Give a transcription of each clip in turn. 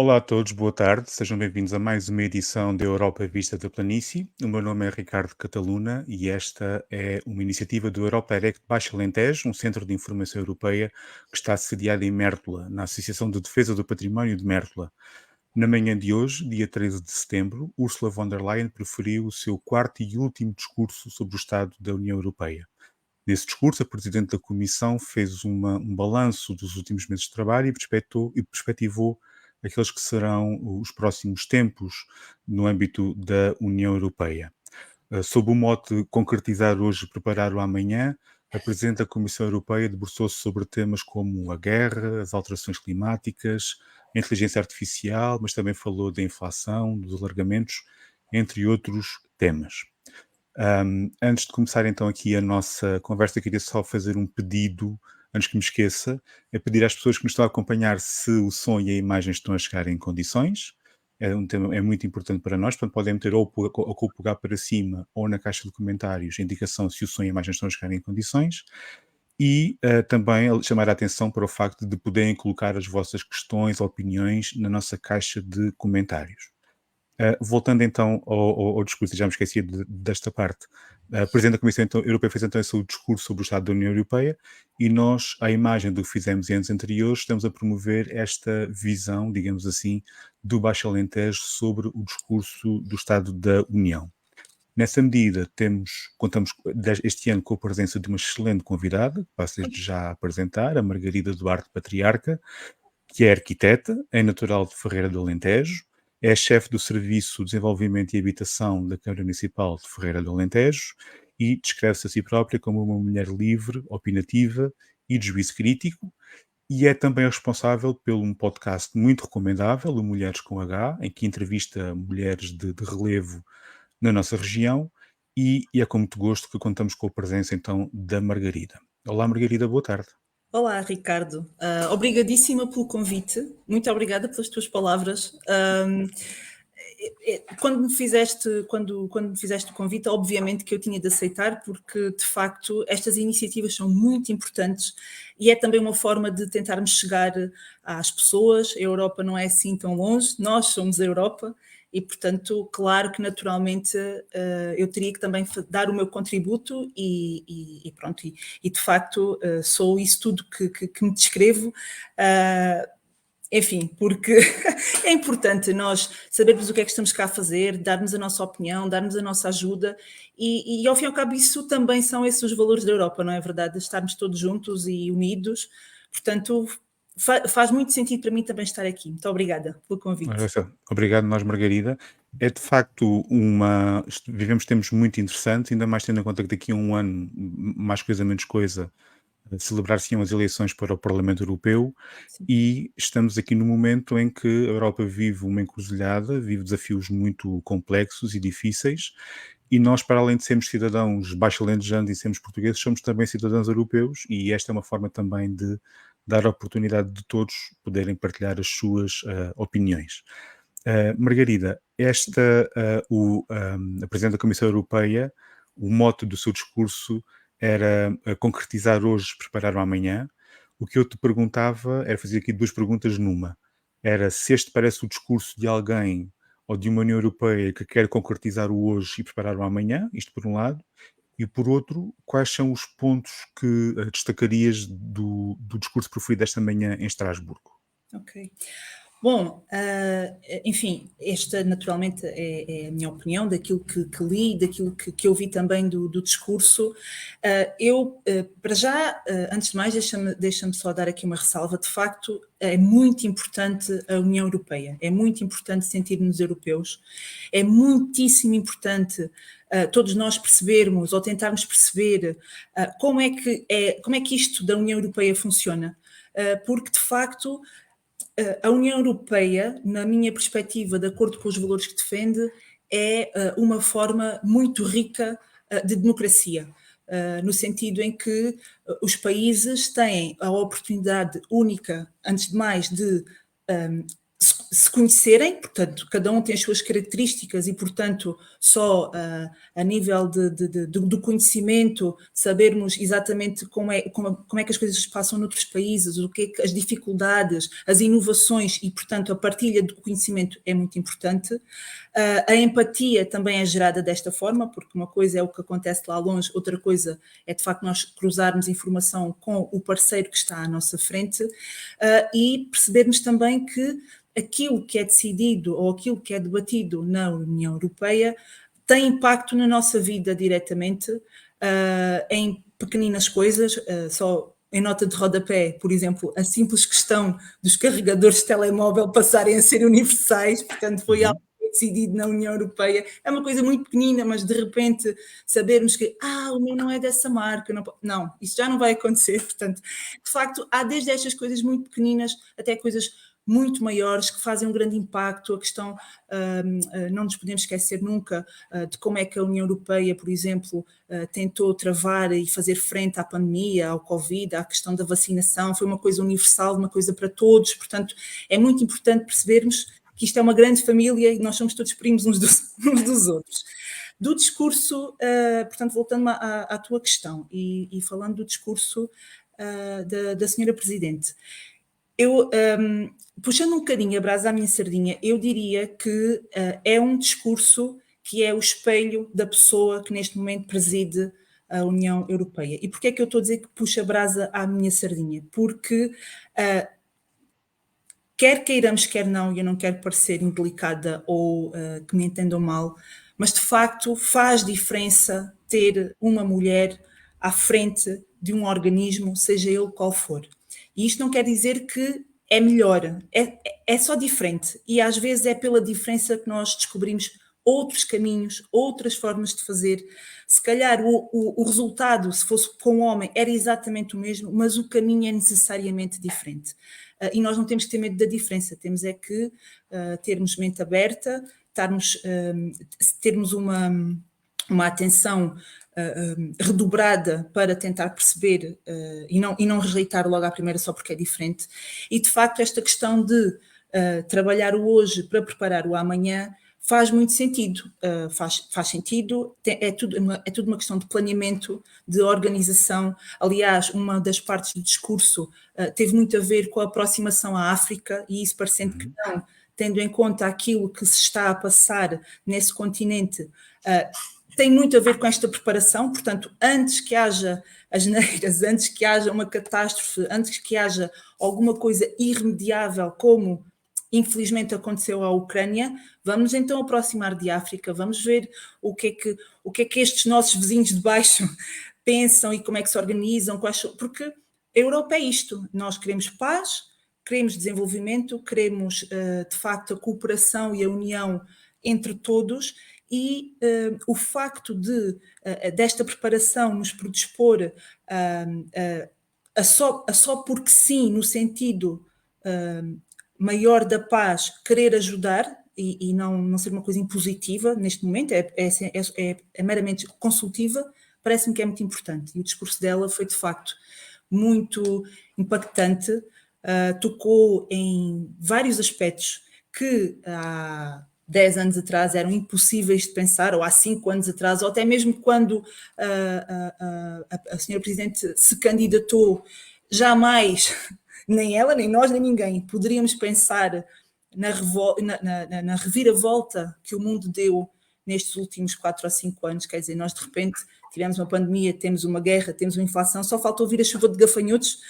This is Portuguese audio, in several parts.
Olá a todos, boa tarde, sejam bem-vindos a mais uma edição da Europa Vista da Planície. O meu nome é Ricardo Cataluna e esta é uma iniciativa do Europa Direct Baixo Alentejo, um centro de informação europeia que está sediado em Mértola, na Associação de Defesa do Património de Mértola. Na manhã de hoje, dia 13 de setembro, Ursula von der Leyen proferiu o seu quarto e último discurso sobre o Estado da União Europeia. Nesse discurso, a Presidente da Comissão fez um balanço dos últimos meses de trabalho e perspectivou aqueles que serão os próximos tempos no âmbito da União Europeia. Sob o mote concretizar hoje, preparar o amanhã, a Presidente da Comissão Europeia debruçou-se sobre temas como a guerra, as alterações climáticas, a inteligência artificial, mas também falou da inflação, dos alargamentos, entre outros temas. Antes de começar então aqui a nossa conversa, queria só fazer um pedido, antes que me esqueça, é pedir às pessoas que nos estão a acompanhar se o som e a imagem estão a chegar em condições. É um tema, é muito importante para nós, portanto podem meter ou com o polegar para cima ou na caixa de comentários a indicação se o som e a imagem estão a chegar em condições. E também chamar a atenção para o facto de poderem colocar as vossas questões, opiniões na nossa caixa de comentários. Voltando então ao discurso, já me esqueci desta parte. A Presidente da Comissão Europeia fez então o seu discurso sobre o Estado da União Europeia e nós, à imagem do que fizemos em anos anteriores, estamos a promover esta visão, digamos assim, do Baixo Alentejo sobre o discurso do Estado da União. Nessa medida, contamos este ano com a presença de uma excelente convidada, que passo desde já a apresentar, a Margarida Duarte Patriarca, que é arquiteta, é natural de Ferreira do Alentejo, é chefe do Serviço de Desenvolvimento e Habitação da Câmara Municipal de Ferreira do Alentejo e descreve-se a si própria como uma mulher livre, opinativa e de juízo crítico, e é também responsável por um podcast muito recomendável, o Mulheres com H, em que entrevista mulheres de relevo na nossa região, e é com muito gosto que contamos com a presença então da Margarida. Olá Margarida, boa tarde. Olá, Ricardo. Obrigadíssima pelo convite. Muito obrigada pelas tuas palavras. Quando me fizeste o convite, obviamente que eu tinha de aceitar, porque de facto estas iniciativas são muito importantes e é também uma forma de tentarmos chegar às pessoas. A Europa não é assim tão longe, nós somos a Europa. E, portanto, claro que naturalmente eu teria que também dar o meu contributo e pronto, e de facto sou isso tudo que me descrevo, enfim, porque é importante nós sabermos o que é que estamos cá a fazer, darmos a nossa opinião, darmos a nossa ajuda e ao fim e ao cabo isso também são esses os valores da Europa, não é verdade? Estarmos todos juntos e unidos, portanto faz muito sentido para mim também estar aqui. Muito obrigada pelo convite. Obrigado, nós, Margarida. É de facto vivemos tempos muito interessantes, ainda mais tendo em conta que daqui a um ano, mais coisa menos coisa, celebrar-se-ão as eleições para o Parlamento Europeu Sim. e estamos aqui no momento em que a Europa vive uma encruzilhada, vive desafios muito complexos e difíceis, e nós, para além de sermos cidadãos baixo-alentejanos e sermos portugueses, somos também cidadãos europeus, e esta é uma forma também de dar a oportunidade de todos poderem partilhar as suas opiniões. Margarida, a Presidente da Comissão Europeia, o mote do seu discurso era concretizar hoje, preparar o amanhã. O que eu te perguntava era fazer aqui duas perguntas numa. Era se este parece o discurso de alguém ou de uma União Europeia que quer concretizar o hoje e preparar o amanhã, isto por um lado, e por outro, quais são os pontos que destacarias do discurso proferido esta manhã em Estrasburgo? Ok. Bom, enfim, esta naturalmente é a minha opinião daquilo que li, daquilo que eu vi também do discurso. Para já, antes de mais, deixa-me só dar aqui uma ressalva. De facto, é muito importante a União Europeia, é muito importante sentir-nos europeus, é muitíssimo importante todos nós percebermos ou tentarmos perceber como é que isto da União Europeia funciona. Porque, de facto, a União Europeia, na minha perspectiva, de acordo com os valores que defende, é uma forma muito rica de democracia, no sentido em que os países têm a oportunidade única, antes de mais, de se conhecerem, portanto, cada um tem as suas características e, portanto, só a nível do conhecimento, sabermos exatamente como é que as coisas se passam noutros países, o que é que as dificuldades, as inovações e, portanto, a partilha do conhecimento é muito importante. A empatia também é gerada desta forma, porque uma coisa é o que acontece lá longe, outra coisa é, de facto, nós cruzarmos informação com o parceiro que está à nossa frente, e percebermos também que aquilo que é decidido ou aquilo que é debatido na União Europeia tem impacto na nossa vida diretamente, em pequeninas coisas, só em nota de rodapé, por exemplo, a simples questão dos carregadores de telemóvel passarem a ser universais, portanto foi algo Uhum. que foi decidido na União Europeia, é uma coisa muito pequenina, mas de repente sabermos que, o meu não é dessa marca, não, isso já não vai acontecer, portanto, de facto, há desde estas coisas muito pequeninas até coisas muito maiores que fazem um grande impacto. A questão, não nos podemos esquecer nunca de como é que a União Europeia, por exemplo, tentou travar e fazer frente à pandemia, ao Covid, à questão da vacinação, foi uma coisa universal, uma coisa para todos, portanto é muito importante percebermos que isto é uma grande família e nós somos todos primos uns dos outros. Do discurso, portanto, voltando à tua questão e falando do discurso da senhora Presidente, eu, puxando um bocadinho a brasa à minha sardinha, eu diria que é um discurso que é o espelho da pessoa que neste momento preside a União Europeia. E porquê é que eu estou a dizer que puxa a brasa à minha sardinha? Porque quer queiramos, quer não, e eu não quero parecer indelicada ou que me entendam mal, mas de facto faz diferença ter uma mulher à frente de um organismo, seja ele qual for. E isto não quer dizer que é melhor, é só diferente. E às vezes é pela diferença que nós descobrimos outros caminhos, outras formas de fazer. Se calhar o resultado, se fosse com um homem, era exatamente o mesmo, mas o caminho é necessariamente diferente. E nós não temos que ter medo da diferença, temos é que termos mente aberta, termos uma atenção redobrada para tentar perceber e não rejeitar logo à primeira só porque é diferente. E de facto esta questão de trabalhar o hoje para preparar o amanhã faz muito sentido, faz sentido, é tudo uma questão de planeamento, de organização. Aliás, uma das partes do discurso teve muito a ver com a aproximação à África, e isso parecendo que não, tendo em conta aquilo que se está a passar nesse continente, tem muito a ver com esta preparação. Portanto, antes que haja asneiras, antes que haja uma catástrofe, antes que haja alguma coisa irremediável, como infelizmente aconteceu à Ucrânia, vamos então aproximar de África, vamos ver o que é que estes nossos vizinhos de baixo pensam e como é que se organizam, porque a Europa é isto, nós queremos paz, queremos desenvolvimento, queremos de facto a cooperação e a união entre todos, e o facto desta preparação nos predispor a só porque sim, no sentido maior da paz, querer ajudar e não ser uma coisa impositiva neste momento, é meramente consultiva, parece-me que é muito importante. E o discurso dela foi, de facto, muito impactante, tocou em vários aspectos que há 10 anos atrás eram impossíveis de pensar, ou há 5 anos atrás, ou até mesmo quando a senhora Presidente se candidatou, jamais nem ela, nem nós, nem ninguém poderíamos pensar na reviravolta que o mundo deu nestes últimos 4 ou 5 anos. Quer dizer, nós de repente tivemos uma pandemia, temos uma guerra, temos uma inflação, só faltou vir a chuva de gafanhotos,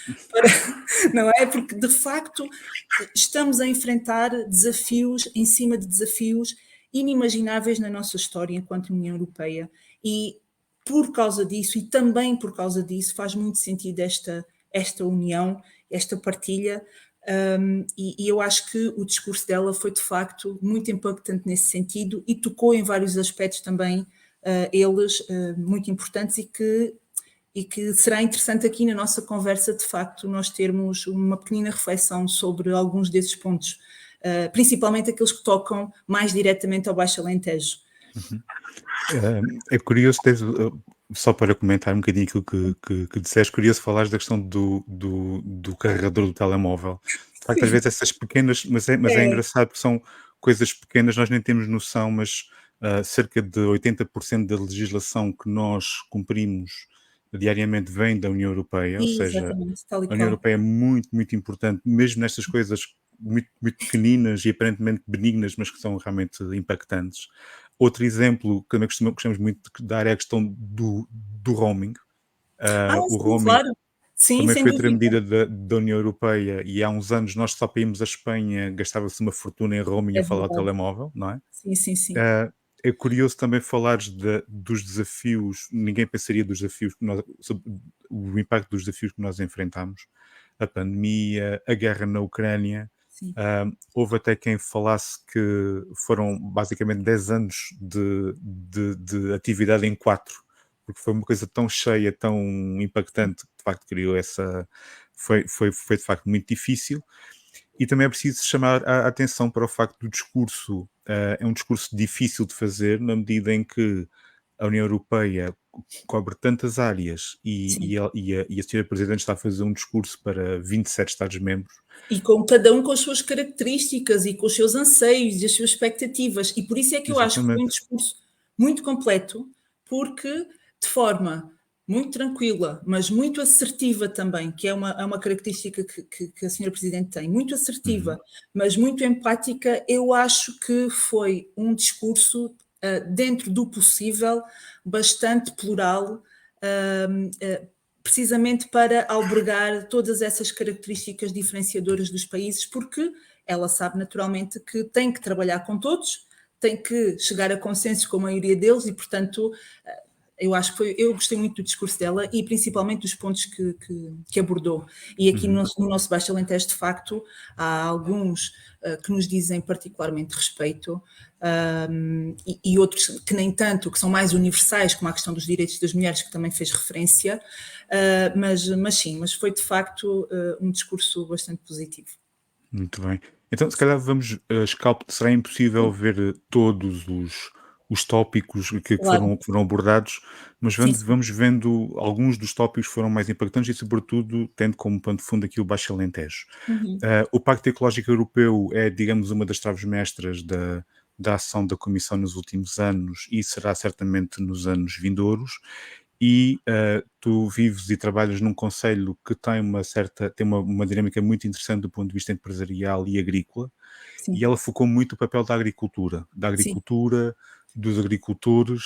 não é? Porque de facto estamos a enfrentar desafios em cima de desafios inimagináveis na nossa história enquanto União Europeia, e por causa disso, e também por causa disso, faz muito sentido esta união, esta partilha, e eu acho que o discurso dela foi de facto muito impactante nesse sentido e tocou em vários aspectos também, eles muito importantes, e que será interessante aqui na nossa conversa de facto nós termos uma pequena reflexão sobre alguns desses pontos, principalmente aqueles que tocam mais diretamente ao Baixo Alentejo. É curioso teres, só para comentar um bocadinho aquilo que disseste, curioso falares da questão do carregador do telemóvel. De facto, às Sim. vezes essas pequenas, mas é É, engraçado porque são coisas pequenas, nós nem temos noção, mas cerca de 80% da legislação que nós cumprimos diariamente vem da União Europeia, ou seja, exatamente, tal e a União qual. Europeia é muito, muito importante, mesmo nestas coisas muito, muito pequeninas e aparentemente benignas, mas que são realmente impactantes. Outro exemplo que também gostamos muito de dar é a questão do roaming. O Sim, roaming claro. Sim, também sem foi outra dúvida. medida da União Europeia e há uns anos nós só para irmos à Espanha gastava-se uma fortuna em roaming É a falar ao verdade. telemóvel, não é? Sim, sim, sim. É curioso também falares dos desafios, ninguém pensaria dos desafios sobre o impacto dos desafios que nós enfrentamos, a pandemia, a guerra na Ucrânia. Sim, Houve até quem falasse que foram basicamente 10 anos de atividade em 4, porque foi uma coisa tão cheia, tão impactante, que de facto criou essa. Foi de facto muito difícil. E também é preciso chamar a atenção para o facto do discurso, é um discurso difícil de fazer, na medida em que a União Europeia cobre tantas áreas sim. e a senhora Presidente está a fazer um discurso para 27 Estados-membros. E com cada um com as suas características e com os seus anseios e as suas expectativas. E por isso é que eu acho que foi um Exatamente, discurso muito completo, porque de forma muito tranquila, mas muito assertiva também, que é uma característica que a senhora Presidente tem, muito uhum, assertiva, mas muito empática, eu acho que foi um discurso, dentro do possível, bastante plural, hum, uh, precisamente para albergar todas essas características diferenciadoras dos países, porque ela sabe naturalmente que tem que trabalhar com todos, tem que chegar a consensos com a maioria deles e, portanto, eu acho que eu gostei muito do discurso dela e principalmente dos pontos que abordou. E aqui uhum. no nosso Baixo Alentejo, de facto, há alguns que nos dizem particularmente respeito, e outros que nem tanto, que são mais universais, como a questão dos direitos das mulheres, que também fez referência, mas sim, mas foi de facto um discurso bastante positivo. Muito bem. Então, se calhar vamos, será impossível ver todos os tópicos Claro, que foram abordados, mas sim, vamos, sim. vamos vendo alguns dos tópicos que foram mais impactantes e, sobretudo, tendo como pano de fundo aqui o Baixo Alentejo. Uhum. O Pacto Ecológico Europeu é, digamos, uma das traves mestras da ação da Comissão nos últimos anos e será certamente nos anos vindouros. E tu vives e trabalhas num conselho que tem uma dinâmica muito interessante do ponto de vista empresarial e agrícola, e Sim, ela focou muito o papel sim. dos agricultores,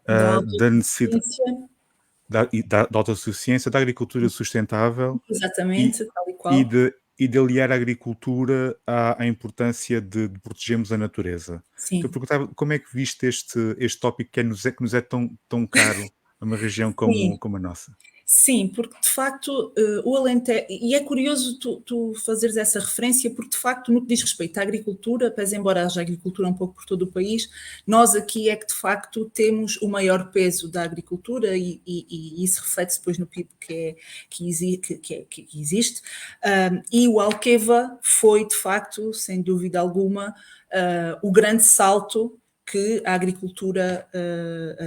Da da necessidade autossuficiência, da autossuficiência, da agricultura sustentável e, exatamente, tal e e, qual. de aliar a agricultura à importância de protegermos a natureza. Então, eu Sim. perguntava como é que viste este tópico que nos é tão caro a uma região Sim, como a nossa? sim, porque de facto, o Alentejo e é curioso tu fazeres essa referência, porque de facto no que diz respeito à agricultura, pese embora haja agricultura um pouco por todo o país, nós aqui é que de facto temos o maior peso da agricultura e isso reflete-se depois no PIB que existe, e o Alqueva foi de facto, sem dúvida alguma, o grande salto que a agricultura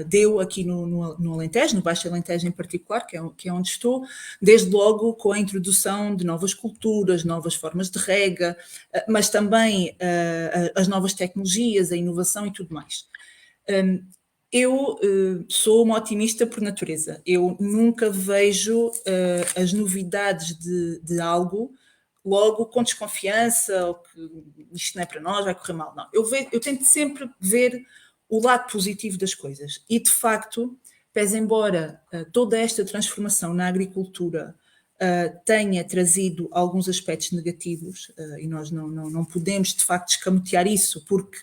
deu aqui no Alentejo, no Baixo Alentejo em particular, que é onde estou, desde logo com a introdução de novas culturas, novas formas de rega, mas também as novas tecnologias, a inovação e tudo mais. Eu sou uma otimista por natureza. Eu nunca vejo as novidades de algo logo com desconfiança ou que isto não é para nós, vai correr mal. Não. Eu tento sempre ver o lado positivo das coisas. E, de facto, pese embora toda esta transformação na agricultura tenha trazido alguns aspectos negativos, e nós não podemos, de facto, escamotear isso, porque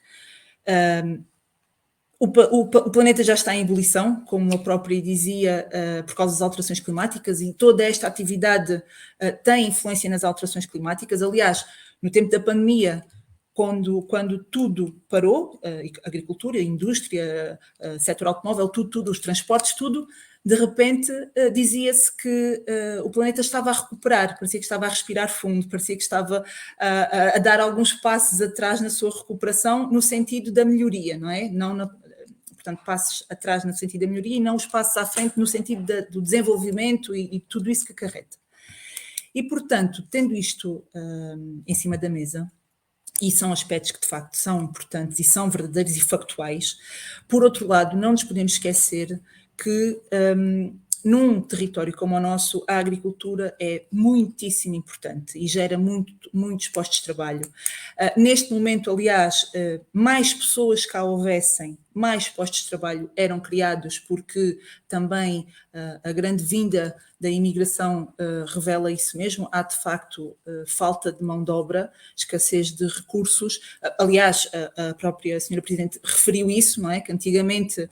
o planeta já está em ebulição, como a própria dizia, por causa das alterações climáticas, e toda esta atividade tem influência nas alterações climáticas. Aliás, no tempo da pandemia, quando tudo parou, a agricultura, a indústria, o setor automóvel, tudo, os transportes, tudo, de repente dizia-se que o planeta estava a recuperar, parecia que estava a respirar fundo, parecia que estava a dar alguns passos atrás na sua recuperação, no sentido da melhoria, não é? Não portanto, passos atrás no sentido da melhoria e não os passos à frente no sentido do desenvolvimento e tudo isso que acarreta. E, portanto, tendo isto em cima da mesa, e são aspectos que de facto são importantes e são verdadeiros e factuais, por outro lado, não nos podemos esquecer que num território como o nosso, a agricultura é muitíssimo importante e gera muitos postos de trabalho. Neste momento, aliás, mais pessoas cá houvessem, mais postos de trabalho eram criados, porque também a grande vinda da imigração revela isso mesmo. Há, de facto, falta de mão de obra, escassez de recursos. Aliás, a própria senhora Presidente referiu isso, não é? Que antigamente...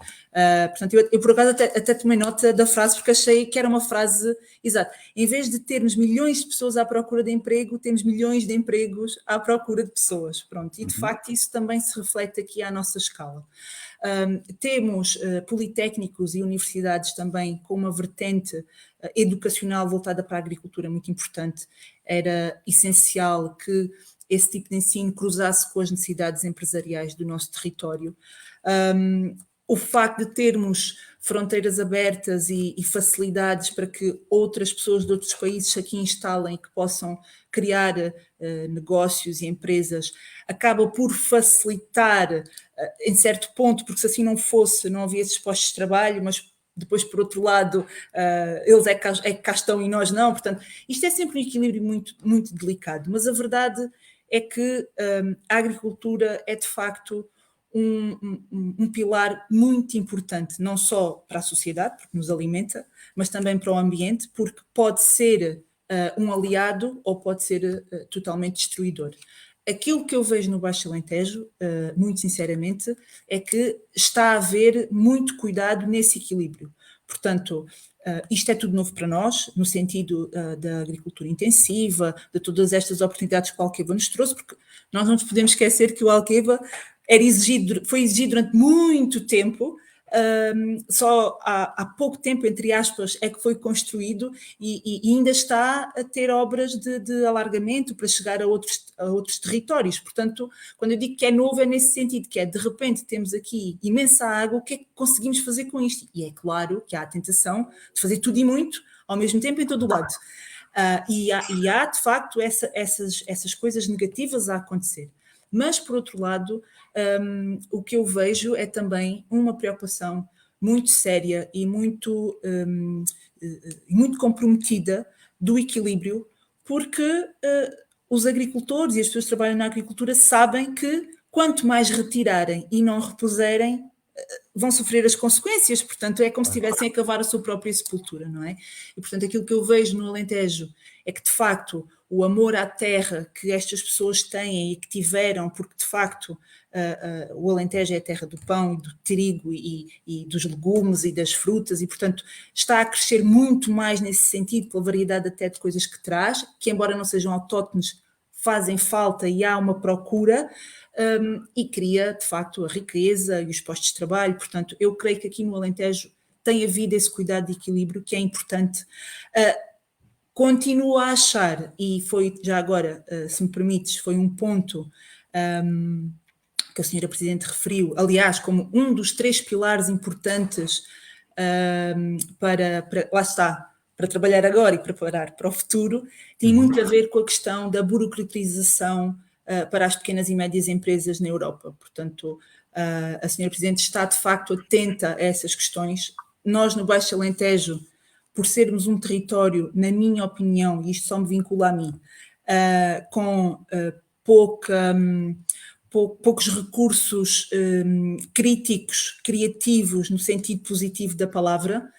portanto, eu por acaso até tomei nota da frase, porque achei que era uma frase exata. Em vez de termos milhões de pessoas à procura de emprego, temos milhões de empregos à procura de pessoas. Pronto. E, de facto, isso também se reflete aqui à nossa escala. Temos politécnicos e universidades também com uma vertente educacional voltada para a agricultura muito importante. Era essencial que esse tipo de ensino cruzasse com as necessidades empresariais do nosso território. O facto de termos fronteiras abertas e facilidades para que outras pessoas de outros países aqui instalem e que possam criar negócios e empresas, acaba por facilitar em certo ponto, porque se assim não fosse, não havia esses postos de trabalho, mas depois, por outro lado, eles é que cá estão e nós não. Portanto, isto é sempre um equilíbrio muito, muito delicado, mas a verdade é que a agricultura é, de facto, um pilar muito importante, não só para a sociedade, porque nos alimenta, mas também para o ambiente, porque pode ser um aliado ou pode ser totalmente destruidor. Aquilo que eu vejo no Baixo Alentejo, muito sinceramente, é que está a haver muito cuidado nesse equilíbrio. Portanto, isto é tudo novo para nós, no sentido da agricultura intensiva, de todas estas oportunidades que o Alqueva nos trouxe, porque nós não nos podemos esquecer que o Alqueva foi exigido durante muito tempo, só há pouco tempo, entre aspas, é que foi construído e ainda está a ter obras de alargamento para chegar a outros territórios. Portanto, quando eu digo que é novo, é nesse sentido, que é, de repente, temos aqui imensa água, o que é que conseguimos fazer com isto? E é claro que há a tentação de fazer tudo e muito, ao mesmo tempo, em todo o lado. E há, de facto, essas coisas negativas a acontecer. Mas, por outro lado, o que eu vejo é também uma preocupação muito séria e muito comprometida do equilíbrio, porque os agricultores e as pessoas que trabalham na agricultura sabem que quanto mais retirarem e não repuserem, vão sofrer as consequências. Portanto, é como se estivessem a cavar a sua própria sepultura, não é? E, portanto, aquilo que eu vejo no Alentejo é que, de facto, o amor à terra que estas pessoas têm e que tiveram, porque, de facto, o Alentejo é a terra do pão e do trigo e dos legumes e das frutas e, portanto, está a crescer muito mais nesse sentido, pela variedade até de coisas que traz, que, embora não sejam autóctones, fazem falta e há uma procura, e cria, de facto, a riqueza e os postos de trabalho. Portanto, eu creio que aqui no Alentejo tem havido esse cuidado de equilíbrio que é importante. Continuo a achar, e foi já agora, se me permites, foi um ponto que a senhora Presidente referiu, aliás, como um dos 3 pilares importantes lá está, para trabalhar agora e preparar para o futuro, tem muito a ver com a questão da burocratização para as pequenas e médias empresas na Europa. Portanto, a senhora Presidente está, de facto, atenta a essas questões. Nós, no Baixo Alentejo, por sermos um território, na minha opinião, e isto só me vincula a mim, com poucos recursos críticos, criativos, no sentido positivo da palavra,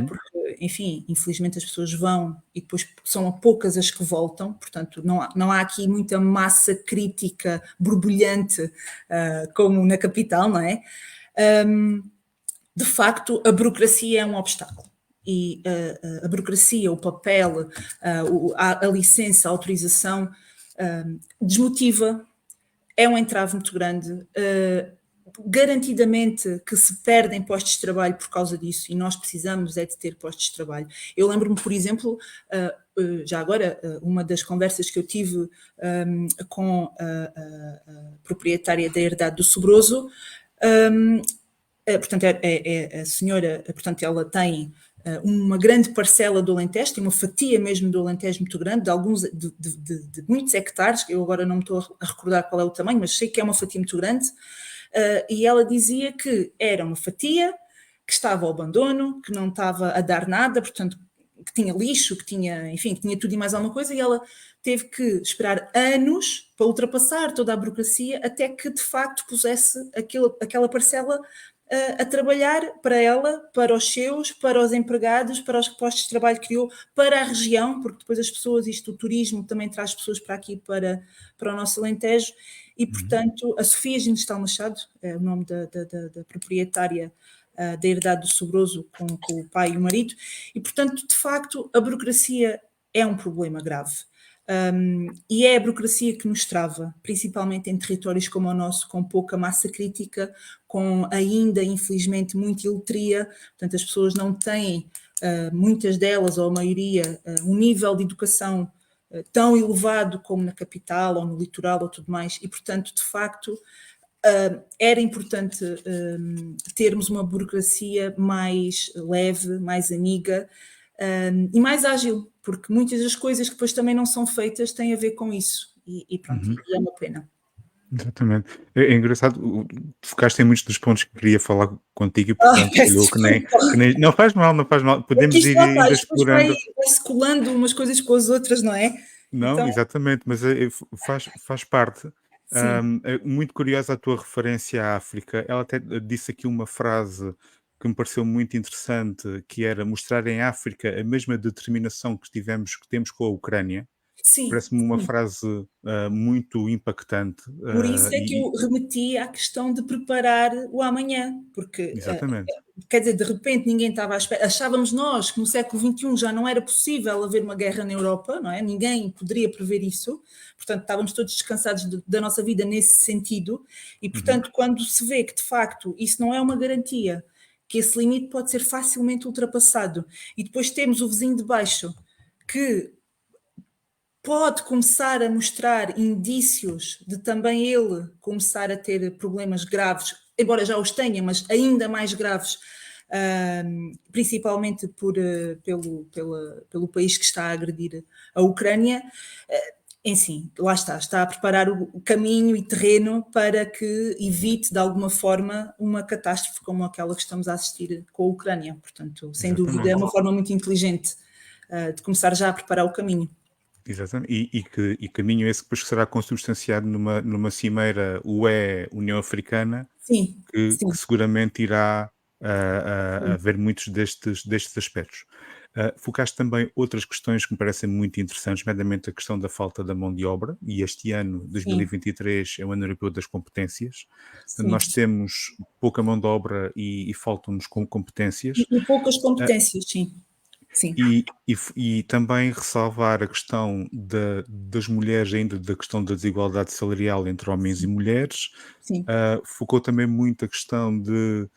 porque, enfim, infelizmente as pessoas vão e depois são poucas as que voltam, portanto não há aqui muita massa crítica borbulhante como na capital, não é? De facto, a burocracia é um obstáculo. E a burocracia, o papel, a licença, a autorização, desmotiva, é um entrave muito grande. Garantidamente que se perdem postos de trabalho por causa disso, e nós precisamos é de ter postos de trabalho. Eu lembro-me, por exemplo, já agora, uma das conversas que eu tive com a proprietária da herdade do Sobroso, portanto, é a senhora, portanto, ela tem uma grande parcela do Alentejo, tem uma fatia mesmo do Alentejo muito grande, de muitos hectares, eu agora não me estou a recordar qual é o tamanho, mas sei que é uma fatia muito grande, e ela dizia que era uma fatia que estava ao abandono, que não estava a dar nada, portanto, que tinha lixo, que tinha, enfim, que tinha tudo e mais alguma coisa, e ela teve que esperar anos para ultrapassar toda a burocracia até que, de facto, pusesse aquela parcela a trabalhar para ela, para os seus, para os empregados, para os postos de trabalho que criou, para a região, porque depois as pessoas, o turismo também traz pessoas para aqui, para o nosso Alentejo, e, portanto, a Sofia Ginestal Machado, é o nome da proprietária da herdade do Sobroso com o pai e o marido, e, portanto, de facto, a burocracia é um problema grave. E é a burocracia que nos trava, principalmente em territórios como o nosso, com pouca massa crítica, com ainda, infelizmente, muita iletria, portanto, as pessoas não têm, muitas delas, ou a maioria, um nível de educação tão elevado como na capital, ou no litoral, ou tudo mais, e, portanto, de facto, era importante termos uma burocracia mais leve, mais amiga e mais ágil, porque muitas das coisas que depois também não são feitas têm a ver com isso. E pronto, Uhum. e é uma pena. Exatamente. É engraçado, focaste em muitos dos pontos que queria falar contigo e, Ai, portanto, peço calhou que nem, desculpa. que nem. Não faz mal, não faz mal. É que Podemos isto ir lá está, ainda isto depois explorando. vai-se colando umas coisas com as outras, não é? Não, Então, exatamente, mas faz parte. sim, É muito curiosa a tua referência à África. Ela até disse aqui uma frase que me pareceu muito interessante, que era mostrar em África a mesma determinação que temos com a Ucrânia. sim, Parece-me uma sim. frase muito impactante. Por isso é que eu remeti à questão de preparar o amanhã, porque, Exatamente. quer dizer, de repente ninguém estava à espera. Achávamos nós que no século XXI já não era possível haver uma guerra na Europa, não é? Ninguém poderia prever isso. Portanto, estávamos todos descansados da nossa vida nesse sentido. E, Uhum. portanto, quando se vê que de facto isso não é uma garantia, que esse limite pode ser facilmente ultrapassado, e depois temos o vizinho de baixo que pode começar a mostrar indícios de também ele começar a ter problemas graves, embora já os tenha, mas ainda mais graves, principalmente pelo país que está a agredir a Ucrânia. Enfim, lá está a preparar o caminho e terreno para que evite de alguma forma uma catástrofe como aquela que estamos a assistir com a Ucrânia. Portanto, sem dúvida, é Exatamente. uma forma muito inteligente de começar já a preparar o caminho. Exatamente. E caminho esse que depois será consubstanciado numa cimeira UE-União Africana, Sim, que sim, seguramente irá sim, ver muitos destes aspectos. Focaste também outras questões que me parecem muito interessantes, nomeadamente a questão da falta da mão de obra, e este ano, sim, 2023, é o ano europeu das competências. Portanto, sim. nós temos pouca mão de obra e faltam-nos competências. E poucas competências, sim, sim, E também ressalvar a questão das mulheres, ainda da questão da desigualdade salarial entre homens e sim, mulheres. sim. Focou também muito a questão de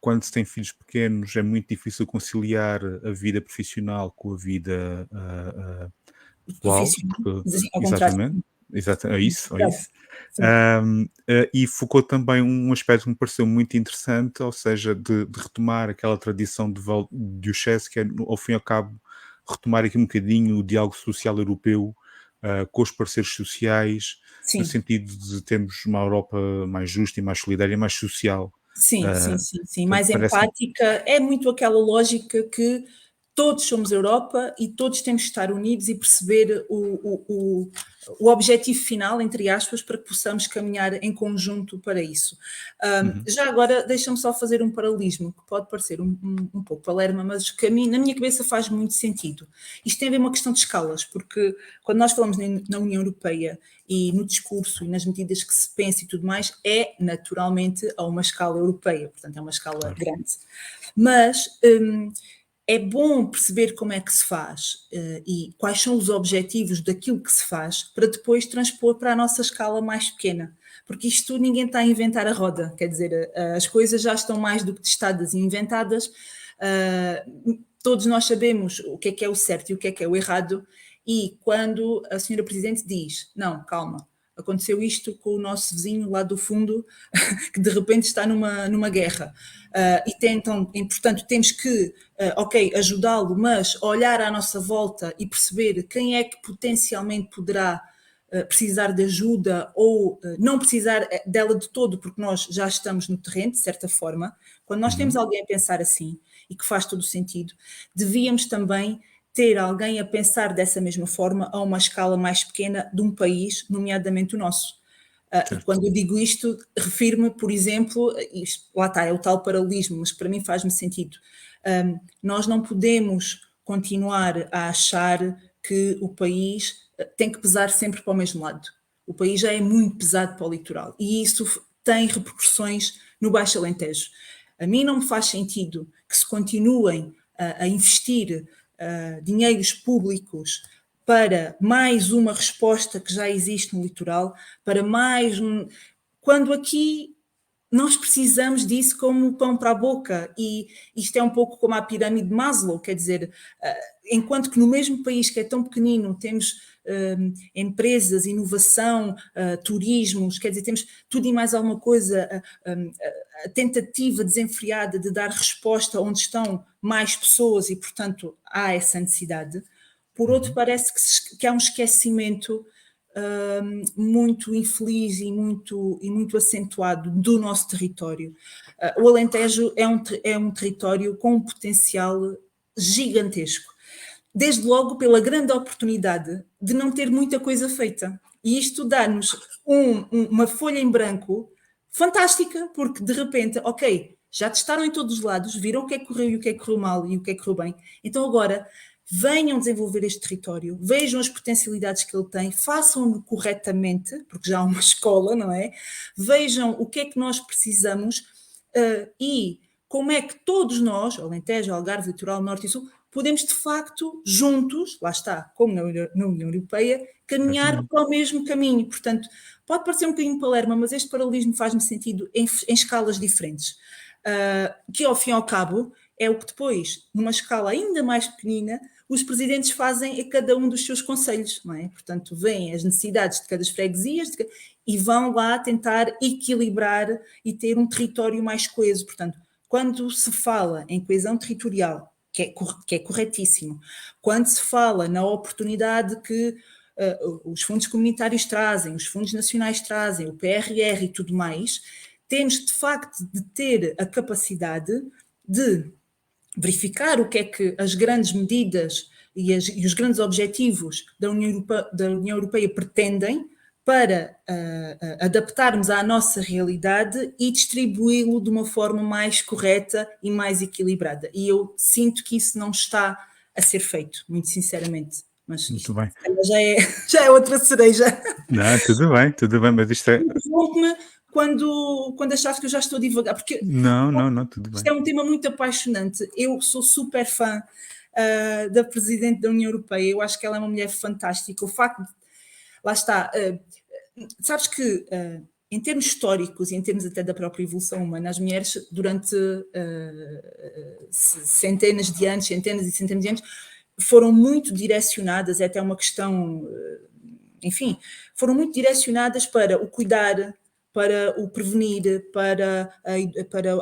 quando se tem filhos pequenos é muito difícil conciliar a vida profissional com a vida pessoal, Profissional, porque mas assim, ao contrário. exatamente, é isso, é Claro. isso. Sim, E focou também um aspecto que me pareceu muito interessante, ou seja, de retomar aquela tradição de Chess, que é, ao fim e ao cabo, retomar aqui um bocadinho o diálogo social europeu com os parceiros sociais, no sim. sentido de termos uma Europa mais justa e mais solidária, mais social. Sim, sim, Uh, sim, sim, Portanto, mais parece-me. empática, é muito aquela lógica que todos somos Europa e todos temos que estar unidos e perceber o objetivo final, entre aspas, para que possamos caminhar em conjunto para isso. Uhum, Já agora, deixa-me só fazer um paralelismo, que pode parecer um pouco palerma, mas que na minha cabeça faz muito sentido. Isto tem a ver com uma questão de escalas, porque quando nós falamos na União Europeia e no discurso e nas medidas que se pensa e tudo mais, é naturalmente a uma escala europeia, portanto é uma escala claro. grande. Mas é bom perceber como é que se faz e quais são os objetivos daquilo que se faz para depois transpor para a nossa escala mais pequena. Porque isto ninguém está a inventar a roda, quer dizer, as coisas já estão mais do que testadas e inventadas, todos nós sabemos o que é o certo e o que é o errado, e quando a senhora Presidente diz, não, calma, Aconteceu isto com o nosso vizinho lá do fundo, que de repente está numa guerra. E portanto, temos que, ok, ajudá-lo, mas olhar à nossa volta e perceber quem é que potencialmente poderá precisar de ajuda ou não precisar dela de todo, porque nós já estamos no terreno, de certa forma. Quando nós temos Uhum. alguém a pensar assim, e que faz todo o sentido, devíamos também ter alguém a pensar dessa mesma forma a uma escala mais pequena de um país, nomeadamente o nosso. E Certo. quando eu digo isto, refiro-me, por exemplo, lá está, é o tal paralelismo, mas para mim faz-me sentido. Nós não podemos continuar a achar que o país tem que pesar sempre para o mesmo lado. O país já é muito pesado para o litoral e isso tem repercussões no Baixo Alentejo. A mim não me faz sentido que se continuem a investir dinheiros públicos para mais uma resposta que já existe no litoral, para mais um. Quando aqui nós precisamos disso como pão para a boca, e isto é um pouco como a pirâmide de Maslow, quer dizer, enquanto que no mesmo país que é tão pequenino temos empresas, inovação, turismos, quer dizer, temos tudo e mais alguma coisa, a tentativa desenfreada de dar resposta onde estão mais pessoas e, portanto, há essa necessidade. Por outro, Uhum. parece que há um esquecimento muito infeliz e muito acentuado do nosso território. O Alentejo é um território com um potencial gigantesco, desde logo pela grande oportunidade de não ter muita coisa feita. E isto dá-nos uma folha em branco fantástica, porque de repente, ok, já testaram em todos os lados, viram o que é que correu e o que é que correu mal e o que é que correu bem. Então agora venham desenvolver este território, vejam as potencialidades que ele tem, façam-no corretamente, porque já há uma escola, não é? Vejam o que é que nós precisamos e como é que todos nós, Alentejo, Algarve, Litoral, Norte e Sul, podemos de facto, juntos, lá está, como na União Europeia, caminhar Exatamente. para o mesmo caminho. Portanto, pode parecer um bocadinho palerma, mas este paralelismo faz-me sentido em escalas diferentes. Que ao fim e ao cabo é o que depois, numa escala ainda mais pequenina, os presidentes fazem a cada um dos seus conselhos, não é? Portanto, veem as necessidades de cada freguesia e vão lá tentar equilibrar e ter um território mais coeso. Portanto, quando se fala em coesão territorial, que é corretíssimo, quando se fala na oportunidade que os fundos comunitários trazem, os fundos nacionais trazem, o PRR e tudo mais, temos de facto de ter a capacidade de verificar o que é que as grandes medidas e os grandes objetivos da União Europeia pretendem para adaptarmos à nossa realidade e distribuí-lo de uma forma mais correta e mais equilibrada. E eu sinto que isso não está a ser feito, muito sinceramente. Mas Muito isto bem. já é outra cereja. Não, tudo bem, mas isto é. Interrompe-me quando achares que eu já estou a divagar, porque Não, não, não, tudo isto bem. é um tema muito apaixonante. Eu sou super fã da Presidente da União Europeia. Eu acho que ela é uma mulher fantástica. O facto de, lá está, sabes que em termos históricos e em termos até da própria evolução humana, as mulheres durante centenas de anos, centenas e centenas de anos, foram muito direcionadas, é até uma questão, enfim, foram muito direcionadas para o cuidar, para o prevenir, para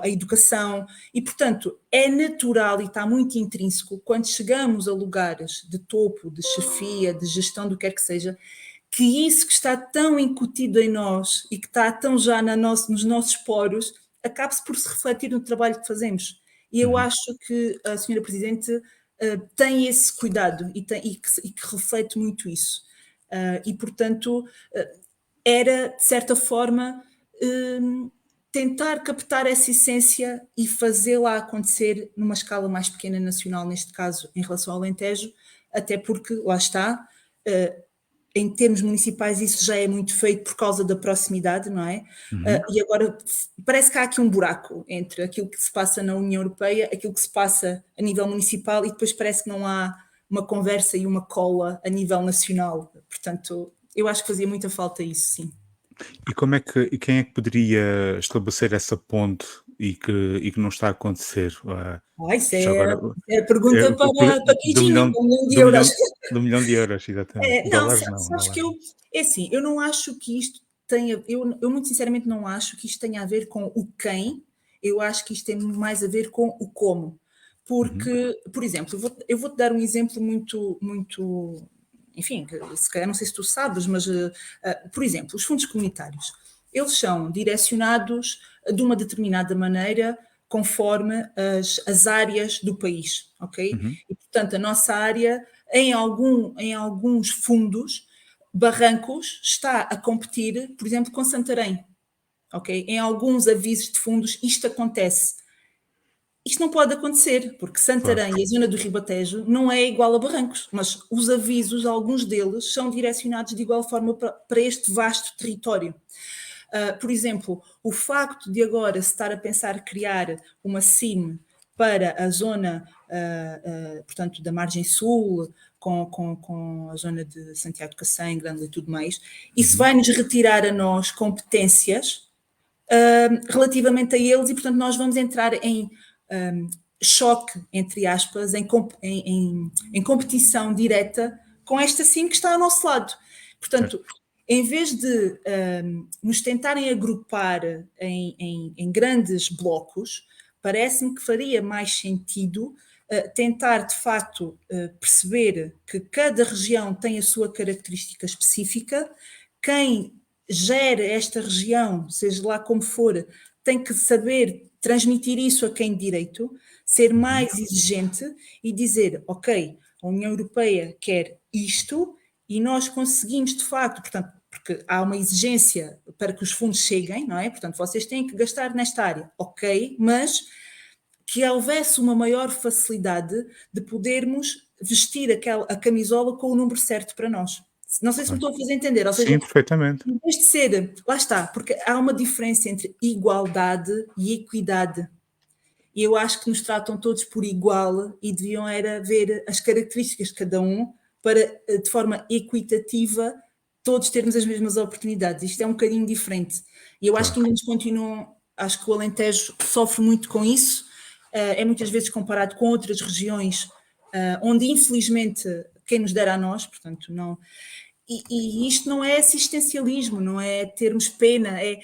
a educação e, portanto, é natural e está muito intrínseco quando chegamos a lugares de topo, de chefia, de gestão do que quer que seja, que isso que está tão incutido em nós e que está tão já nos nossos poros, acabe-se por se refletir no trabalho que fazemos. E eu Uhum. acho que a Senhora Presidente tem esse cuidado e que reflete muito isso. E, portanto, era, de certa forma, tentar captar essa essência e fazê-la acontecer numa escala mais pequena nacional, neste caso, em relação ao Alentejo, até porque, lá está, em termos municipais isso já é muito feito por causa da proximidade, não é? Uhum. E agora parece que há aqui um buraco entre aquilo que se passa na União Europeia, aquilo que se passa a nível municipal e depois parece que não há uma conversa e uma cola a nível nacional. Portanto, eu acho que fazia muita falta isso, sim. E quem é que poderia estabelecer essa ponte e que não está a acontecer? Isso Já agora, é pergunta para do queijinho, milhão, 1.000.000 do euros. milhão, do milhão de euros, exatamente. Não, Dólares não, sabes que dólares eu, não. é assim, eu não acho que isto tenha, eu muito sinceramente não acho que isto tenha a ver com o quem, eu acho que isto tem mais a ver com o como. Uhum, Porque, por exemplo, eu vou-te dar um exemplo muito, enfim, que se calhar não sei se tu sabes, mas, por exemplo, os fundos comunitários, eles são direcionados de uma determinada maneira conforme as áreas do país, ok? uhum, E, portanto, a nossa área em alguns fundos, Barrancos está a competir, por exemplo, com Santarém. Ok? Em alguns avisos de fundos isto acontece. Isto não pode acontecer, porque claro. Santarém e a zona do Ribatejo não é igual a Barrancos, mas os avisos, alguns deles, são direcionados de igual forma para este vasto território. Por exemplo, o facto de agora se estar a pensar criar uma SIM para a zona, portanto, da margem sul, com a zona de Santiago de Cacém, Grândola e tudo mais, isso Uhum, vai-nos retirar a nós competências relativamente a eles e, portanto, nós vamos entrar em choque, entre aspas, em competição direta com esta SIM que está ao nosso lado. certo. Portanto, em vez de nos tentarem agrupar em grandes blocos, parece-me que faria mais sentido tentar, de facto, perceber que cada região tem a sua característica específica, quem gera esta região, seja lá como for, tem que saber transmitir isso a quem de direito, ser Uhum, mais exigente e dizer, ok, a União Europeia quer isto e nós conseguimos de facto, portanto, porque há uma exigência para que os fundos cheguem, não é? Portanto, vocês têm que gastar nesta área, ok, mas que houvesse uma maior facilidade de podermos vestir a camisola com o número certo para nós. Não sei se me claro. estou a fazer entender, ou seja, Sim, perfeitamente. em vez de ser, lá está, porque há uma diferença entre igualdade e equidade. E eu acho que nos tratam todos por igual e deviam era ver as características de cada um para, de forma equitativa, todos termos as mesmas oportunidades. Isto é um bocadinho diferente. E eu acho que Claro. ainda nos continuam, acho que o Alentejo sofre muito com isso, é muitas vezes comparado com outras regiões, onde infelizmente quem nos dera a nós, portanto, não, e isto não é assistencialismo, não é termos pena, é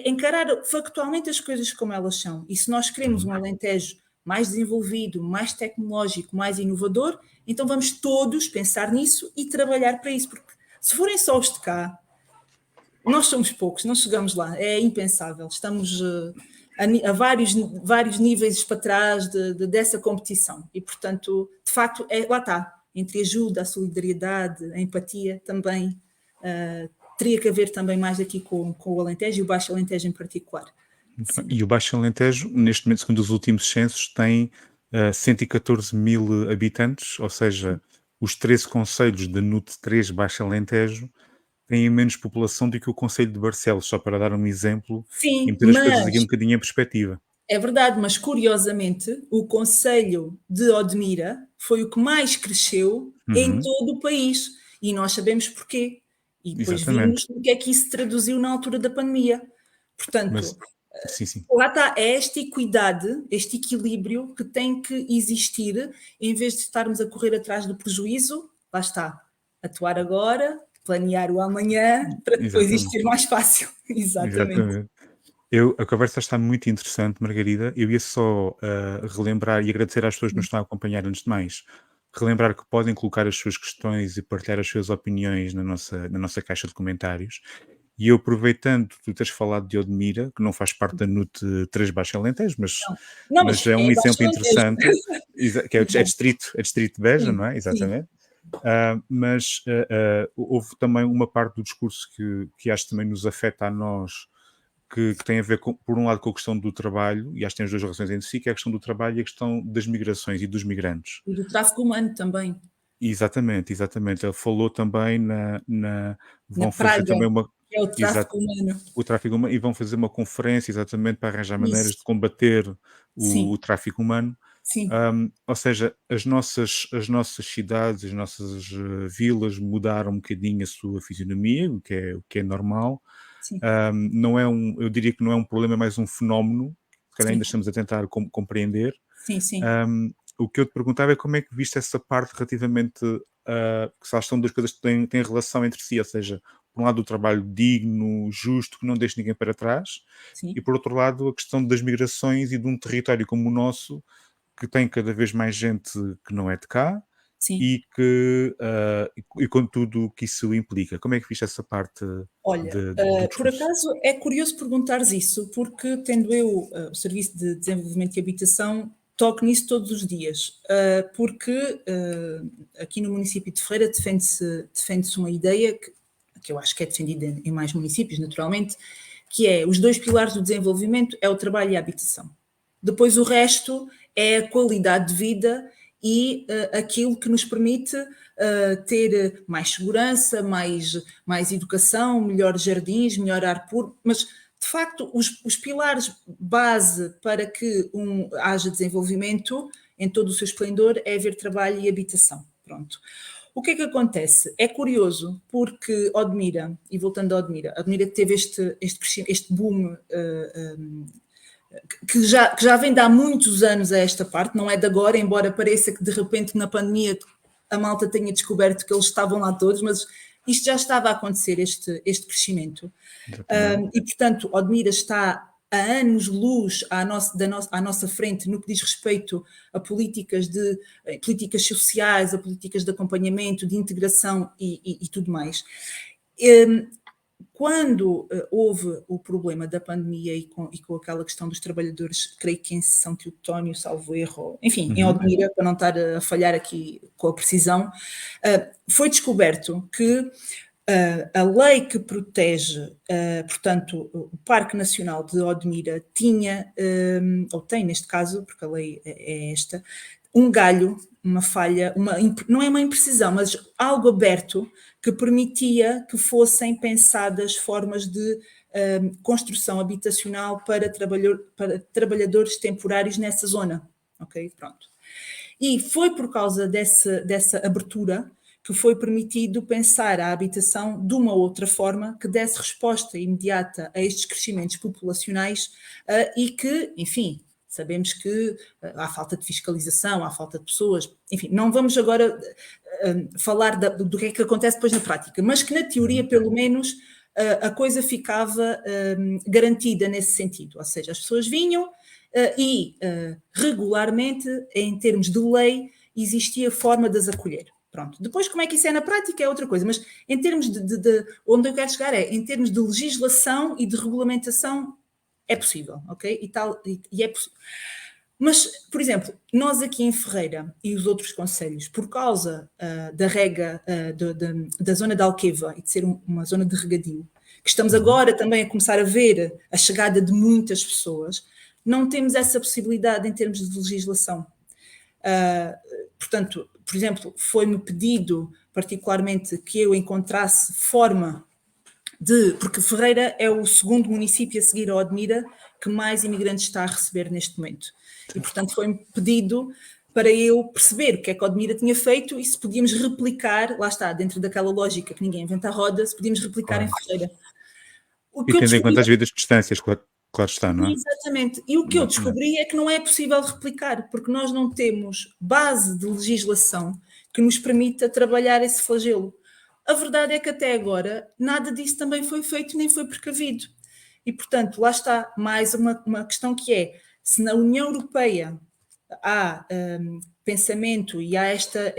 encarar factualmente as coisas como elas são. E se nós queremos Uhum. um Alentejo mais desenvolvido, mais tecnológico, mais inovador, então vamos todos pensar nisso e trabalhar para isso, porque se forem só os de cá, nós somos poucos, não chegamos lá, é impensável. Estamos a vários níveis para trás dessa competição. E, portanto, de facto, lá está. Entre a ajuda, a solidariedade, a empatia, também teria que haver também mais aqui com o Alentejo e o Baixo Alentejo em particular. Muito bem. Sim. E o Baixo Alentejo, neste momento, segundo os últimos censos, tem 114 mil habitantes, ou seja, os 13 concelhos da NUT 3 Baixo Alentejo têm menos população do que o Conselho de Barcelos, só para dar um exemplo e Sim, meter as coisas aqui um mas bocadinho em perspectiva. é verdade, mas curiosamente o Conselho de Odmira foi o que mais cresceu em Uhum, todo o país e nós sabemos porquê. E depois exatamente. vimos o que é que isso traduziu na altura da pandemia. Portanto, Mas, sim, sim. lá está, é esta equidade, este equilíbrio que tem que existir em vez de estarmos a correr atrás do prejuízo, lá está, atuar agora, planear o amanhã para depois isto Exatamente. ser mais fácil. Exatamente. Exatamente. A conversa está muito interessante, Margarida. Eu ia só relembrar e agradecer às pessoas que nos estão a acompanhar antes de mais. Relembrar que podem colocar as suas questões e partilhar as suas opiniões na nossa caixa de comentários. E eu aproveitando, tu teres falado de Odmira, que não faz parte da NUT 3 Baixo Alentejo, mas, Não, não, mas mas é um é Baixo exemplo Alentejo. interessante, que Exato. é distrito de Beja, Sim, não é? sim. Exatamente. Mas houve também uma parte do discurso que acho que também nos afeta a nós, que tem a ver, por um lado, com a questão do trabalho, e acho que tem as duas relações entre si, que é a questão do trabalho e a questão das migrações e dos migrantes. E do tráfico humano também, Exatamente, exatamente. Ele falou também na vão fazer praga, também uma. que é o Exato, tráfico humano. o tráfico humano, e vão fazer uma conferência exatamente para arranjar maneiras de Isso, combater o sim, tráfico humano. sim, Ou seja, as nossas cidades, as nossas vilas mudaram um bocadinho a sua fisionomia, o que é normal. sim. Não é eu diria que não é um problema, é mais um fenómeno se calhar sim, ainda estamos a tentar compreender. sim, sim, O que eu te perguntava é como é que viste essa parte relativamente que são duas coisas que têm relação entre si, ou seja, por um lado o trabalho digno, justo, que não deixe ninguém para trás, e sim, por outro lado a questão das migrações e de um território como o nosso, que tem cada vez mais gente que não é de cá sim. e e com tudo o que isso implica. Como é que viste essa parte Olha, do por discurso? acaso é curioso perguntares isso, porque tendo eu o Serviço de Desenvolvimento e Habitação, toco nisso todos os dias, porque aqui no município de Feira defende-se uma ideia que eu acho que é defendida em mais municípios, naturalmente, que é os dois pilares do desenvolvimento é o trabalho e a habitação. Depois o resto é a qualidade de vida e aquilo que nos permite ter mais segurança, mais educação, melhores jardins, melhor ar puro, mas de facto os pilares base para que haja desenvolvimento em todo o seu esplendor é haver trabalho e habitação. Pronto. O que é que acontece? É curioso porque Odmira, e voltando a Odmira teve este boom que já vem de há muitos anos a esta parte, não é de agora, embora pareça que de repente na pandemia a malta tenha descoberto que eles estavam lá todos, mas isto já estava a acontecer, este crescimento. Exatamente. E, portanto, Odmira está a anos-luz à nossa frente no que diz respeito a políticas políticas sociais, a políticas de acompanhamento, de integração e tudo mais. Quando houve o problema da pandemia e com aquela questão dos trabalhadores, creio que em São Teotónio, salvo erro, enfim, em Uhum. Odmira, para não estar a falhar aqui com a precisão, foi descoberto que a lei que protege, portanto, o Parque Nacional de Odmira tinha, ou tem neste caso, porque a lei é esta, um galho, uma falha, não é uma imprecisão, mas algo aberto que permitia que fossem pensadas formas de construção habitacional para trabalhadores temporários nessa zona. Ok? Pronto. E foi por causa dessa abertura que foi permitido pensar a habitação de uma outra forma que desse resposta imediata a estes crescimentos populacionais e que, enfim, sabemos que há falta de fiscalização, há falta de pessoas, enfim, não vamos agora falar do que é que acontece depois na prática, mas que na teoria, Uhum. pelo menos, a coisa ficava garantida nesse sentido, ou seja, as pessoas vinham e regularmente, em termos de lei, existia forma de as acolher. Pronto. Depois, como é que isso é na prática é outra coisa, mas em termos onde eu quero chegar em termos de legislação e de regulamentação, é possível, ok? E é possível. Mas, por exemplo, nós aqui em Ferreira e os outros concelhos, por causa da rega da zona de Alqueva e de ser uma zona de regadio, que estamos Uhum. agora também a começar a ver a chegada de muitas pessoas, não temos essa possibilidade em termos de legislação. Portanto, por exemplo, foi-me pedido particularmente que eu encontrasse forma porque Ferreira é o segundo município a seguir a Odmira que mais imigrantes está a receber neste momento. E, Certo. portanto, foi-me pedido para eu perceber o que é que a Odmira tinha feito e se podíamos replicar, lá está, dentro daquela lógica que ninguém inventa a roda, se podíamos replicar em Claro. Ferreira. O E que eu tendo em descobri conta as devidas distâncias, claro está, não é? Exatamente. E o que eu Exatamente. descobri é que não é possível replicar, porque nós não temos base de legislação que nos permita trabalhar esse flagelo. A verdade é que até agora nada disso também foi feito nem foi precavido. E, portanto, lá está mais uma questão que é, se na União Europeia há pensamento e há esta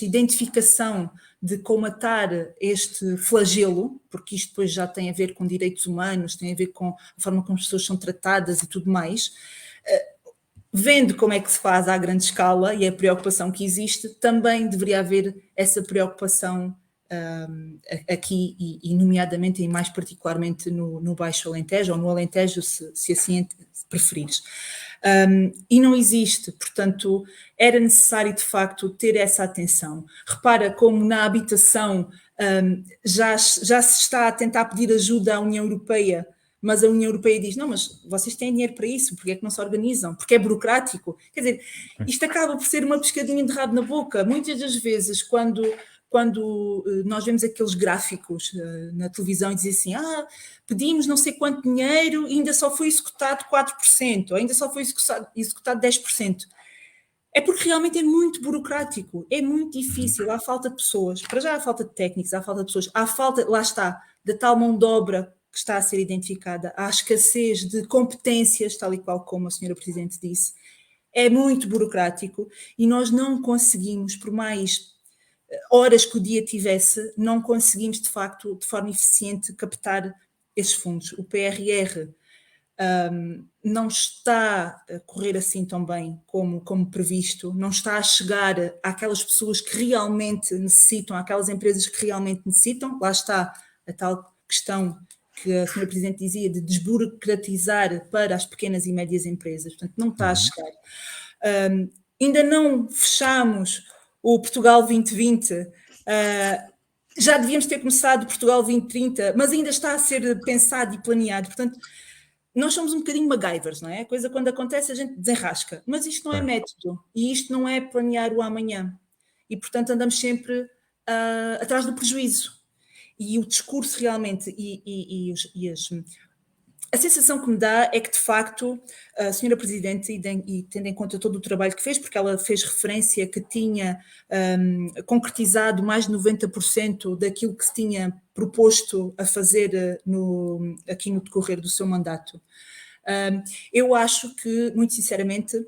identificação de comatar este flagelo, porque isto depois já tem a ver com direitos humanos, tem a ver com a forma como as pessoas são tratadas e tudo mais, vendo como é que se faz à grande escala e a preocupação que existe, também deveria haver essa preocupação aqui e nomeadamente e mais particularmente no Baixo Alentejo ou no Alentejo, se assim preferires. E não existe, portanto, era necessário de facto ter essa atenção. Repara como na habitação já se está a tentar pedir ajuda à União Europeia, mas a União Europeia diz, não, mas vocês têm dinheiro para isso, porque é que não se organizam? Porque é burocrático. Quer dizer, isto acaba por ser uma pescadinha de rabo na boca. Muitas das vezes, quando quando nós vemos aqueles gráficos na televisão e dizem assim, pedimos não sei quanto dinheiro e ainda só foi executado 4%, ou ainda só foi executado 10%. É porque realmente é muito burocrático, é muito difícil, há falta de pessoas, para já há falta de técnicos, há falta de pessoas, há falta, lá está, da tal mão de obra que está a ser identificada, há escassez de competências, tal e qual como a senhora Presidente disse, é muito burocrático e nós não conseguimos, por mais horas que o dia tivesse, não conseguimos de facto, de forma eficiente, captar esses fundos. O PRR não está a correr assim tão bem como previsto, não está a chegar àquelas pessoas que realmente necessitam, àquelas empresas que realmente necessitam. Lá está a tal questão que a senhora Presidente dizia de desburocratizar para as pequenas e médias empresas, portanto não está a chegar. Ainda não fechamos o Portugal 2020, já devíamos ter começado o Portugal 2030, mas ainda está a ser pensado e planeado, portanto nós somos um bocadinho MacGyvers, não é? A coisa quando acontece a gente desenrasca, mas isto não é método e isto não é planear o amanhã e portanto andamos sempre atrás do prejuízo e o discurso realmente a sensação que me dá é que, de facto, a senhora Presidente, e tendo em conta todo o trabalho que fez, porque ela fez referência que tinha concretizado mais de 90% daquilo que se tinha proposto a fazer aqui no decorrer do seu mandato. Eu acho que, muito sinceramente,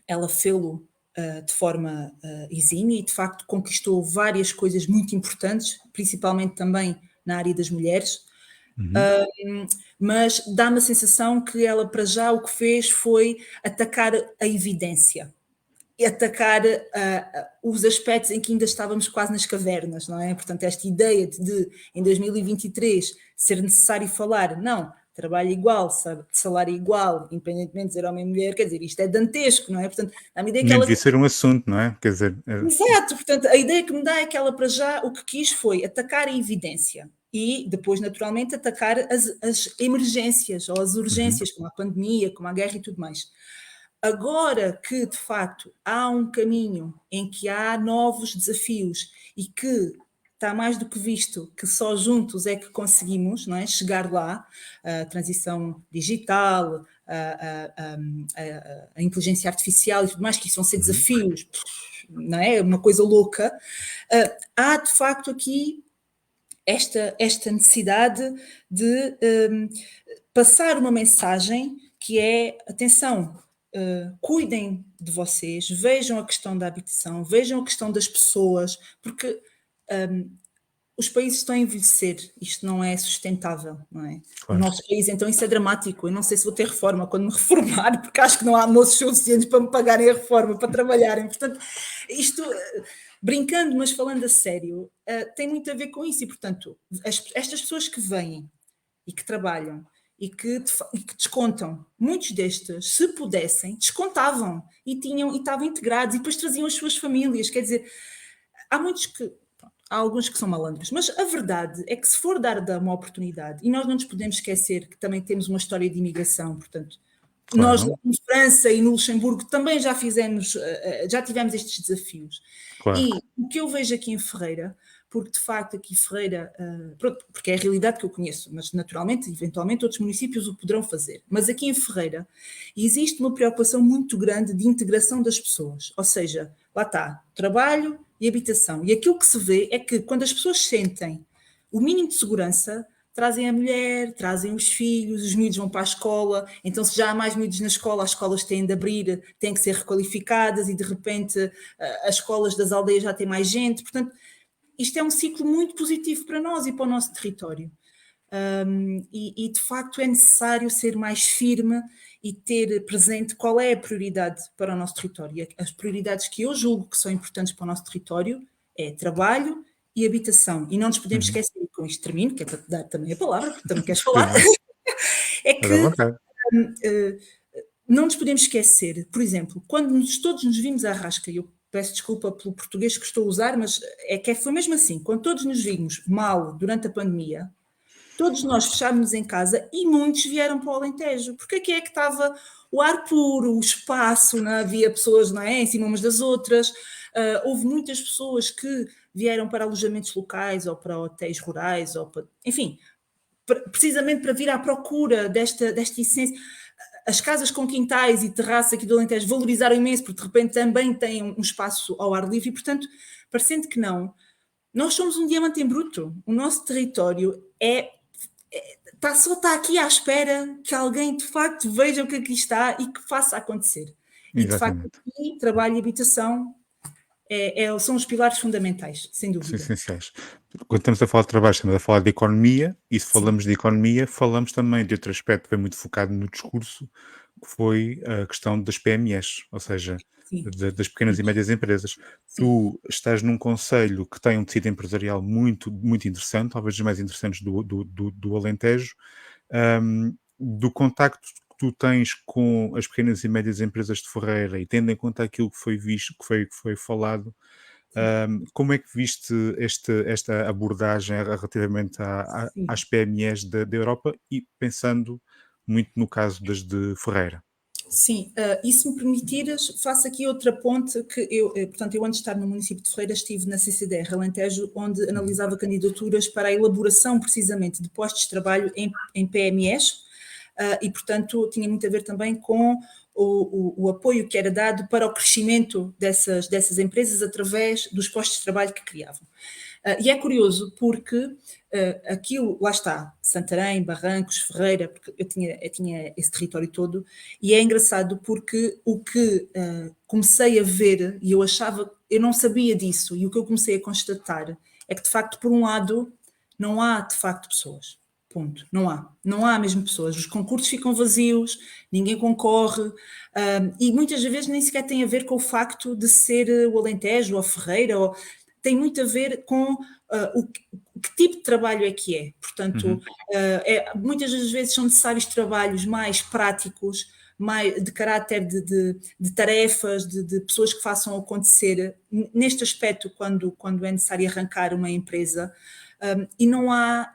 ela fê-lo de forma exímia e, de facto, conquistou várias coisas muito importantes, principalmente também na área das mulheres. Mas dá-me a sensação que ela, para já, o que fez foi atacar a evidência e atacar os aspectos em que ainda estávamos quase nas cavernas, não é? Portanto, esta ideia de em 2023 ser necessário falar, não, trabalho igual, salário igual, independentemente de ser homem ou mulher, quer dizer, isto é dantesco, não é? Portanto, dá-me a ideia que Nem ela... devia ser um assunto, não é? Quer dizer, Exato, portanto, a ideia que me dá é que ela, para já, o que quis foi atacar a evidência e depois, naturalmente, atacar as emergências ou as urgências, como a pandemia, como a guerra e tudo mais. Agora que, de facto, há um caminho em que há novos desafios e que está mais do que visto que só juntos é que conseguimos, não é, chegar lá, a transição digital, a inteligência artificial e tudo mais, que isso vão ser desafios, não é? Uma coisa louca. Há, de facto, aqui esta necessidade de passar uma mensagem que é, atenção, cuidem de vocês, vejam a questão da habitação, vejam a questão das pessoas, porque os países estão a envelhecer, isto não é sustentável, não é? Claro. O nosso país, então isso é dramático, eu não sei se vou ter reforma quando me reformar, porque acho que não há moços suficientes para me pagarem a reforma, para trabalharem, portanto, isto... Brincando, mas falando a sério, tem muito a ver com isso e, portanto, estas pessoas que vêm e que trabalham e que descontam, muitos destes, se pudessem, descontavam e estavam integrados e depois traziam as suas famílias, quer dizer, há alguns que são malandros, mas a verdade é que se for dar uma oportunidade, e nós não nos podemos esquecer que também temos uma história de imigração, portanto, claro. Nós em França e no Luxemburgo também já tivemos estes desafios. Claro. E o que eu vejo aqui em Ferreira, porque de facto aqui Ferreira, porque é a realidade que eu conheço, mas naturalmente, eventualmente outros municípios o poderão fazer, mas aqui em Ferreira existe uma preocupação muito grande de integração das pessoas, ou seja, lá está, trabalho e habitação, e aquilo que se vê é que quando as pessoas sentem o mínimo de segurança, trazem a mulher, trazem os filhos, os miúdos vão para a escola, então se já há mais miúdos na escola, as escolas têm de abrir, têm que ser requalificadas e de repente as escolas das aldeias já têm mais gente, portanto isto é um ciclo muito positivo para nós e para o nosso território. E de facto é necessário ser mais firme e ter presente qual é a prioridade para o nosso território. As prioridades que eu julgo que são importantes para o nosso território é trabalho e habitação. E não nos podemos esquecer, com isto termino, que é para te dar também a palavra, porque também queres falar, é que não nos podemos esquecer, por exemplo, quando todos nos vimos à rasca, e eu peço desculpa pelo português que estou a usar, mas foi mesmo assim, quando todos nos vimos mal durante a pandemia, todos nós fechámos-nos em casa e muitos vieram para o Alentejo, porque aqui é que estava o ar puro, o espaço, não havia pessoas, não é, em cima umas das outras. Houve muitas pessoas que vieram para alojamentos locais ou para hotéis rurais, ou para, enfim, precisamente para vir à procura desta essência. As casas com quintais e terraço aqui do Alentejo valorizaram imenso, porque de repente também têm um espaço ao ar livre e, portanto, parecendo que não, nós somos um diamante em bruto. O nosso território está aqui à espera que alguém de facto veja o que aqui está e que faça acontecer. E de facto Exatamente. aqui, trabalho e habitação são os pilares fundamentais, sem São dúvida. essenciais. Quando estamos a falar de trabalho, estamos a falar de economia, e se Sim, falamos de economia, falamos também de outro aspecto que foi muito focado no discurso, que foi a questão das PMEs, ou seja, sim, das pequenas e médias empresas. sim, Tu estás num conselho que tem um tecido empresarial muito, muito interessante, talvez dos mais interessantes do Alentejo, do contacto que tu tens com as pequenas e médias empresas de Ferreira e tendo em conta aquilo que foi visto, que foi falado, sim, como é que viste esta abordagem relativamente sim. às PMEs da Europa e pensando muito no caso das de Ferreira? Sim, e se me permitires, faço aqui outra ponte que portanto, eu antes de estar no município de Ferreira estive na CCDR Alentejo, onde Uhum, analisava candidaturas para a elaboração precisamente de postos de trabalho em PMEs, e portanto tinha muito a ver também com o apoio que era dado para o crescimento dessas empresas através dos postos de trabalho que criavam. E é curioso porque aquilo, lá está, Santarém, Barrancos, Ferreira, porque eu tinha esse território todo, e é engraçado porque o que comecei a ver, e eu não sabia disso, e o que eu comecei a constatar é que, de facto, por um lado, não há, de facto, pessoas. Ponto. Não há. Não há mesmo pessoas. Os concursos ficam vazios, ninguém concorre, e muitas vezes nem sequer tem a ver com o facto de ser o Alentejo ou a Ferreira, tem muito a ver com que tipo de trabalho é que é. Portanto, uhum, muitas das vezes são necessários trabalhos mais práticos, mais de caráter de tarefas, de pessoas que façam acontecer neste aspecto quando é necessário arrancar uma empresa. E não há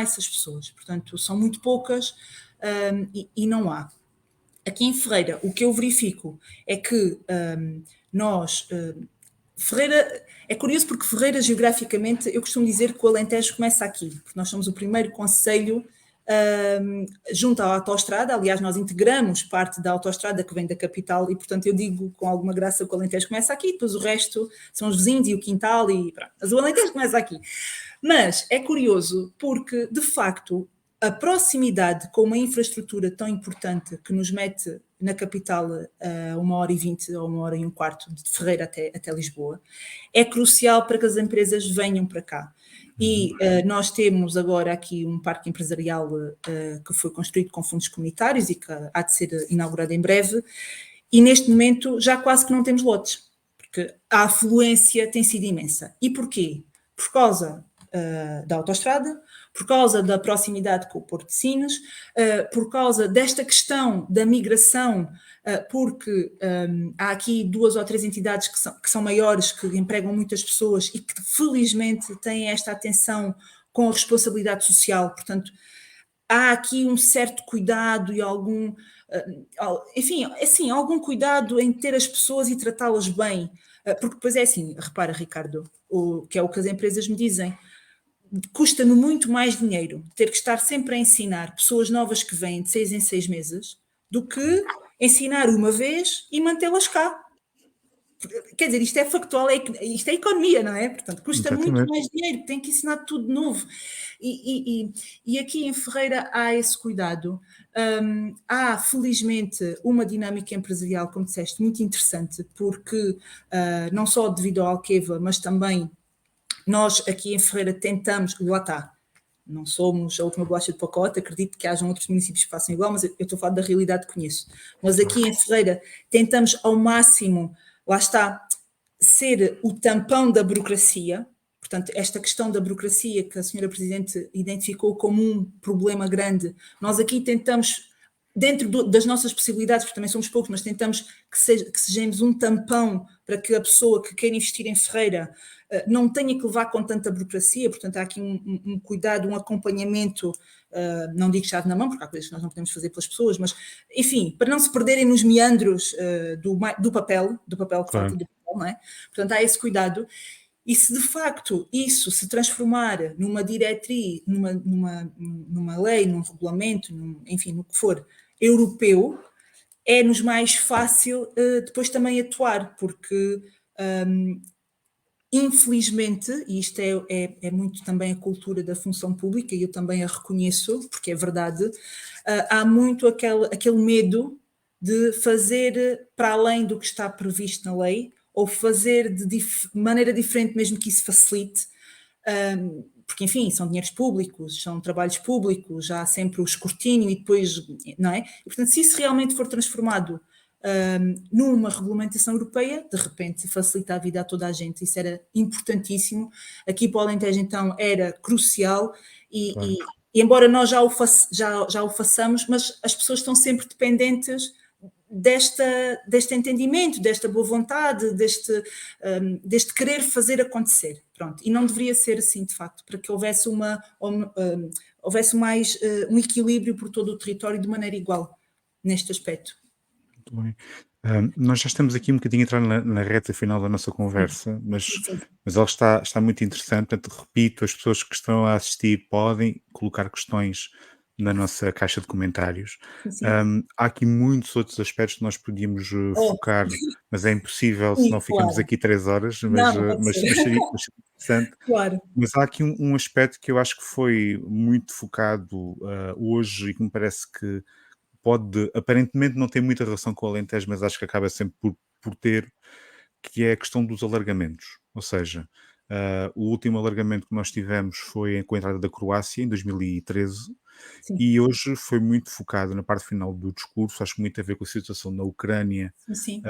essas pessoas, portanto, são muito poucas e não há. Aqui em Ferreira, o que eu verifico é que nós. Ferreira, é curioso porque Ferreira, geograficamente, eu costumo dizer que o Alentejo começa aqui, porque nós somos o primeiro concelho junto à autoestrada, aliás, nós integramos parte da autoestrada que vem da capital e, portanto, eu digo com alguma graça que o Alentejo começa aqui, depois o resto são os vizinhos e o quintal e pronto. Mas o Alentejo começa aqui. Mas é curioso porque, de facto, a proximidade com uma infraestrutura tão importante que nos mete na capital a 1h20 ou 1h15 de Ferreira até Lisboa, é crucial para que as empresas venham para cá. uhum. E nós temos agora aqui um parque empresarial que foi construído com fundos comunitários e que há de ser inaugurado em breve, e neste momento já quase que não temos lotes, porque a afluência tem sido imensa. E porquê? Por causa da autoestrada, por causa da proximidade com o Porto de Sines, por causa desta questão da migração, porque há aqui 2 ou 3 entidades que são maiores, que empregam muitas pessoas e que felizmente têm esta atenção com a responsabilidade social, portanto, há aqui um certo cuidado e enfim, assim, algum cuidado em ter as pessoas e tratá-las bem, porque depois é assim, repara, Ricardo, que é o que as empresas me dizem, custa-me muito mais dinheiro ter que estar sempre a ensinar pessoas novas que vêm de 6 em 6 meses do que ensinar uma vez e mantê-las cá. Quer dizer, isto é factual, isto é economia, não é? Portanto, custa muito Exatamente. mais dinheiro, tem que ensinar tudo de novo. E aqui em Ferreira há esse cuidado. Há, felizmente, uma dinâmica empresarial, como disseste, muito interessante, porque não só devido ao Alqueva, mas também nós aqui em Ferreira tentamos, lá está, não somos a última bolacha de pacote, acredito que hajam outros municípios que façam igual, mas eu estou a falar da realidade que conheço. Mas aqui Claro. em Ferreira tentamos ao máximo, lá está, ser o tampão da burocracia. Portanto, esta questão da burocracia que a senhora Presidente identificou como um problema grande, nós aqui tentamos dentro das nossas possibilidades, porque também somos poucos, mas tentamos que sejamos um tampão para que a pessoa que quer investir em Ferreira não tenha que levar com tanta burocracia, portanto há aqui um cuidado, um acompanhamento, não digo chave na mão, porque há coisas que nós não podemos fazer pelas pessoas, mas enfim, para não se perderem nos meandros do papel que falta Claro. do papel, não é? Portanto há esse cuidado. E se de facto isso se transformar numa diretriz, numa lei, num regulamento, enfim, no que for, europeu, é-nos mais fácil depois também atuar, porque infelizmente, e isto é muito também a cultura da função pública, e eu também a reconheço, porque é verdade, há muito aquele medo de fazer para além do que está previsto na lei, ou fazer de maneira diferente, mesmo que isso facilite, porque, enfim, são dinheiros públicos, são trabalhos públicos, há sempre o escrutínio e depois, não é? E, portanto, se isso realmente for transformado numa regulamentação europeia, de repente facilita a vida a toda a gente, isso era importantíssimo. Aqui para o Alentejo, então, era crucial Claro. e embora nós já o façamos, mas as pessoas estão sempre dependentes deste entendimento, desta boa vontade, deste querer fazer acontecer. Pronto. E não deveria ser assim, de facto, para que houvesse houvesse mais um equilíbrio por todo o território de maneira igual neste aspecto. Muito bem. Nós já estamos aqui um bocadinho a entrar na reta final da nossa conversa, Sim, sim, mas ela está muito interessante. Portanto, repito, as pessoas que estão a assistir podem colocar questões na nossa caixa de comentários. sim. Há aqui muitos outros aspectos que nós podíamos Oh, focar, mas é impossível, sim, senão ficamos claro. aqui 3 horas, Não, não pode ser. mas seria interessante. Claro. Mas há aqui um aspecto que eu acho que foi muito focado hoje e que me parece que pode aparentemente não ter muita relação com o Alentejo, mas acho que acaba sempre por ter, que é a questão dos alargamentos. Ou seja, o último alargamento que nós tivemos foi com a entrada da Croácia em 2013 Sim, e hoje foi muito focado na parte final do discurso, acho que muito a ver com a situação na Ucrânia. sim, sim.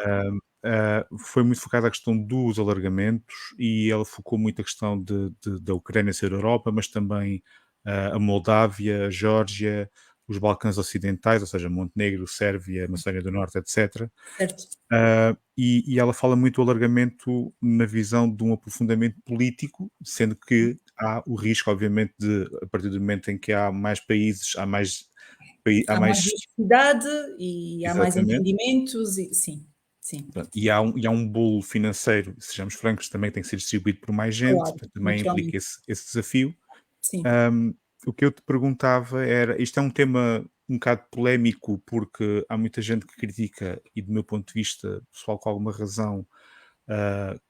Foi muito focada a questão dos alargamentos e ela focou muito a questão da Ucrânia ser Europa, mas também a Moldávia, a Geórgia, os Balcãs Ocidentais, ou seja, Montenegro, Sérvia, Macedónia do Norte, etc. Certo. E ela fala muito do alargamento na visão de um aprofundamento político, sendo que há o risco, obviamente, de, a partir do momento em que há mais países, há Há mais mais. diversidade e há mais Exatamente. entendimentos e sim, sim, Pronto, e há um bolo financeiro, sejamos francos, também tem que ser distribuído por mais gente, claro, portanto, também implica naturalmente. esse desafio. Sim, Ahm, o que eu te perguntava era, isto é um tema um bocado polémico, porque há muita gente que critica, e do meu ponto de vista, pessoal com alguma razão,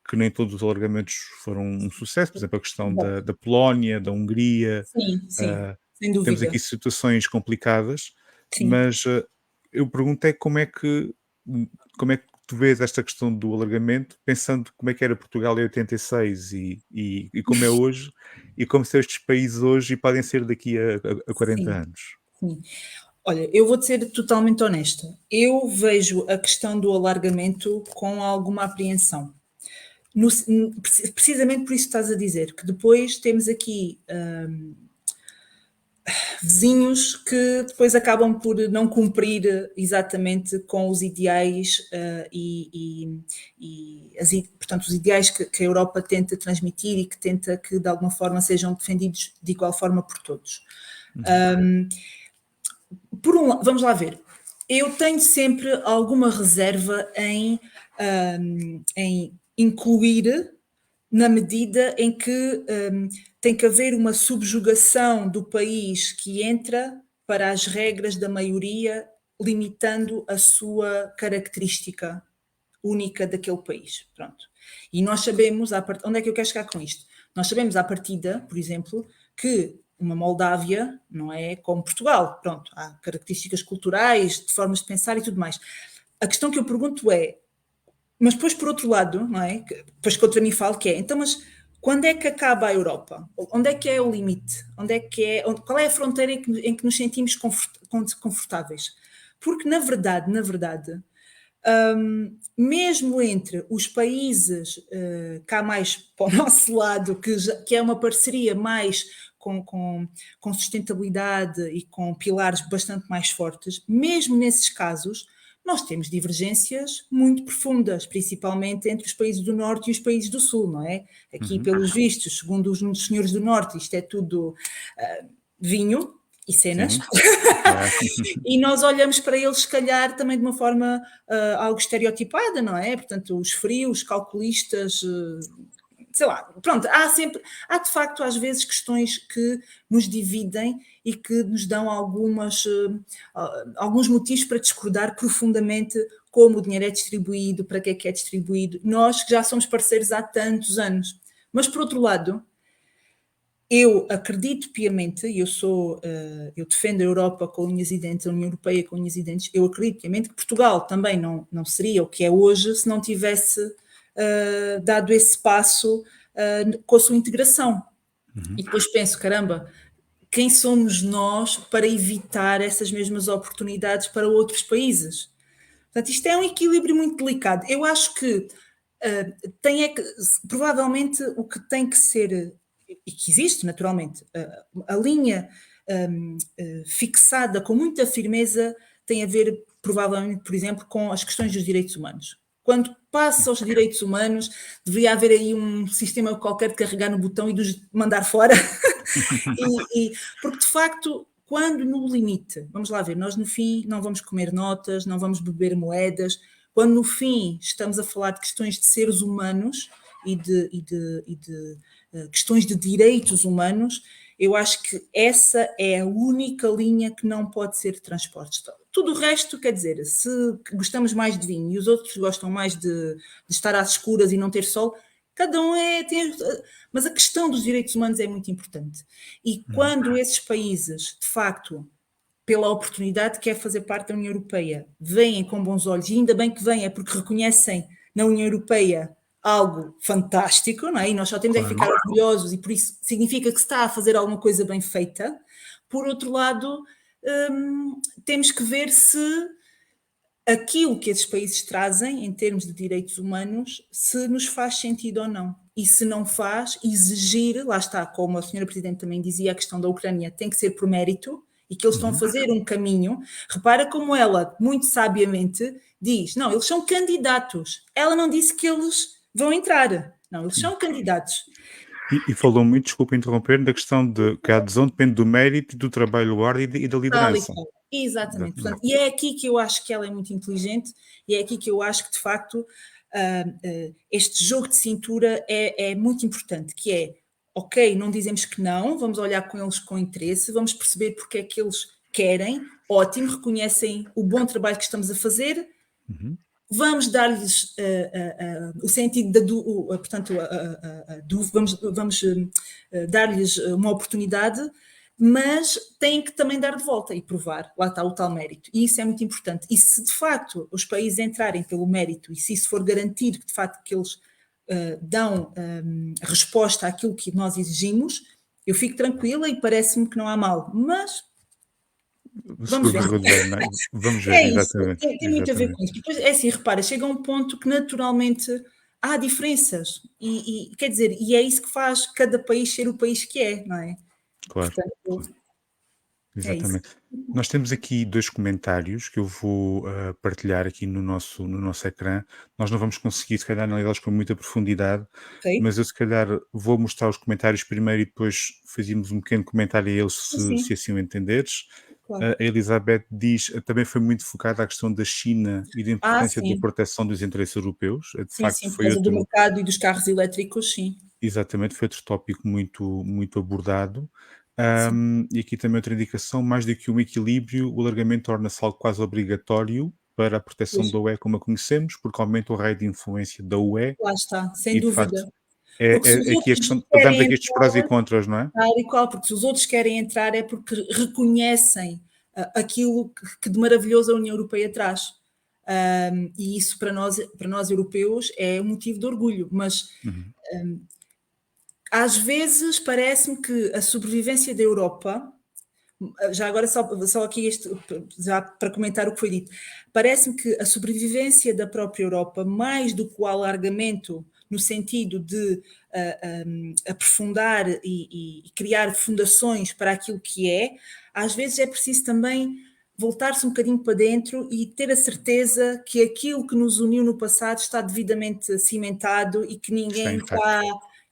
que nem todos os alargamentos foram um sucesso, por exemplo, a questão da, exato. da Polónia, da Hungria, Sim, sim, ah, sem temos dúvida. aqui situações complicadas, Sim. mas eu pergunto é como é que tu vês esta questão do alargamento, pensando como é que era Portugal em 86 e como é hoje, e como são estes países hoje e podem ser daqui a 40 Sim, anos. sim. Olha, eu vou-te ser totalmente honesta. Eu vejo a questão do alargamento com alguma apreensão. Precisamente por isso que estás a dizer, que depois temos aqui vizinhos que depois acabam por não cumprir exatamente com os ideais portanto, os ideais que a Europa tenta transmitir e que tenta que de alguma forma sejam defendidos de igual forma por todos. Uhum. Vamos lá ver. Eu tenho sempre alguma reserva em incluir na medida em que tem que haver uma subjugação do país que entra para as regras da maioria, limitando a sua característica única daquele país. Pronto. E nós sabemos, onde é que eu quero chegar com isto? Nós sabemos à partida, por exemplo, que uma Moldávia não é como Portugal. Pronto, há características culturais, de formas de pensar e tudo mais. A questão que eu pergunto é, mas depois, por outro lado, não é? Depois contra mim falo que é, então, mas quando é que acaba a Europa? Onde é que é o limite? Qual é a fronteira em que nos sentimos confortáveis? Porque, na verdade, mesmo entre os países cá mais para o nosso lado, que é uma parceria mais com sustentabilidade e com pilares bastante mais fortes, mesmo nesses casos, nós temos divergências muito profundas, principalmente entre os países do Norte e os países do Sul, não é? Aqui, pelos vistos, segundo os senhores do Norte, isto é tudo vinho e cenas. Sim, claro. E nós olhamos para eles, se calhar, também de uma forma algo estereotipada, não é? Portanto, os frios, calculistas, sei lá, pronto, há de facto às vezes questões que nos dividem e que nos dão alguns motivos para discordar profundamente como o dinheiro é distribuído, para que é distribuído, nós que já somos parceiros há tantos anos. Mas, por outro lado, eu acredito piamente, e eu defendo a Europa com unhas e dentes, a União Europeia com unhas e dentes, eu acredito piamente que Portugal também não seria o que é hoje se não tivesse dado esse passo com a sua integração. E depois penso, caramba, quem somos nós para evitar essas mesmas oportunidades para outros países? Portanto, isto é um equilíbrio muito delicado. Eu acho que provavelmente o que tem que ser, e que existe naturalmente, a linha fixada com muita firmeza tem a ver, provavelmente, por exemplo, com as questões dos direitos humanos. Quando passa aos direitos humanos, deveria haver aí um sistema qualquer de carregar no botão e de os mandar fora. Porque, de facto, quando no limite, vamos lá ver, nós no fim não vamos comer notas, não vamos beber moedas, quando no fim estamos a falar de questões de seres humanos e de questões de direitos humanos, eu acho que essa é a única linha que não pode ser transporte. Tudo o resto, quer dizer, se gostamos mais de vinho e os outros gostam mais de estar às escuras e não ter sol, cada um mas a questão dos direitos humanos é muito importante. E quando esses países, de facto, pela oportunidade que é fazer parte da União Europeia, veem com bons olhos, e ainda bem que veem, é porque reconhecem na União Europeia algo fantástico, não é? E nós só temos que ficar orgulhosos, e por isso significa que se está a fazer alguma coisa bem feita. Por outro lado, temos que ver se aquilo que esses países trazem em termos de direitos humanos, se nos faz sentido ou não. E se não faz, exigir, lá está, como a senhora Presidente também dizia, a questão da Ucrânia tem que ser por mérito, e que eles estão a fazer um caminho. Repara como ela, muito sabiamente, diz, não, eles são candidatos. Ela não disse que eles vão entrar. Não, eles são candidatos. E falou muito, desculpa interromper, da questão de que a adesão depende do mérito, do trabalho árduo e da liderança. Exatamente. Portanto, e é aqui que eu acho que ela é muito inteligente e é aqui que eu acho que, de facto, este jogo de cintura é muito importante, que é, ok, não dizemos que não, vamos olhar com eles com interesse, vamos perceber porque é que eles querem, ótimo, reconhecem o bom trabalho que estamos a fazer, vamos dar-lhes o sentido portanto, vamos dar-lhes uma oportunidade, mas têm que também dar de volta e provar, lá está o tal mérito, e isso é muito importante. E se de facto os países entrarem pelo mérito, e se isso for garantir que de facto que eles dão resposta àquilo que nós exigimos, eu fico tranquila e parece-me que não há mal, mas vamos ver. Vamos ver, É isso, exatamente. tem muito a ver com isso. Depois, é assim, repara, chega a um ponto que naturalmente há diferenças, e quer dizer, e é isso que faz cada país ser o país que é, não é? Claro, Portanto, é isso. exatamente. Nós temos aqui 2 comentários que eu vou, partilhar aqui no nosso ecrã. Nós não vamos conseguir, se calhar, analisá-los com muita profundidade, Ok? mas eu, se calhar, vou mostrar os comentários primeiro e depois fazemos um pequeno comentário a eles, se Sim, assim o entenderes. claro. A Elizabeth diz, também foi muito focada à questão da China e da importância da Sim, proteção dos interesses europeus. De sim, facto, sim, por foi causa do outro mercado e dos carros elétricos, sim. exatamente, foi outro tópico muito abordado. Sim, E aqui também outra indicação, mais do que um equilíbrio, o alargamento torna-se algo quase obrigatório para a proteção pois, da UE como a conhecemos, porque aumenta o raio de influência da UE lá está, sem e, de facto, dúvida. Porque se os é aqui a outros questão, damos querem aqui estes prós e entrar, contras, não é? tal e qual, porque se os outros querem entrar é porque reconhecem aquilo que de maravilhoso a União Europeia traz. E isso para nós europeus é um motivo de orgulho, mas Uhum. às vezes parece-me que a sobrevivência da Europa, já agora só aqui já para comentar o que foi dito, parece-me que a sobrevivência da própria Europa, mais do que o alargamento no sentido de aprofundar e criar fundações para aquilo que é, às vezes é preciso também voltar-se um bocadinho para dentro e ter a certeza que aquilo que nos uniu no passado está devidamente cimentado e que Está ninguém intacto. está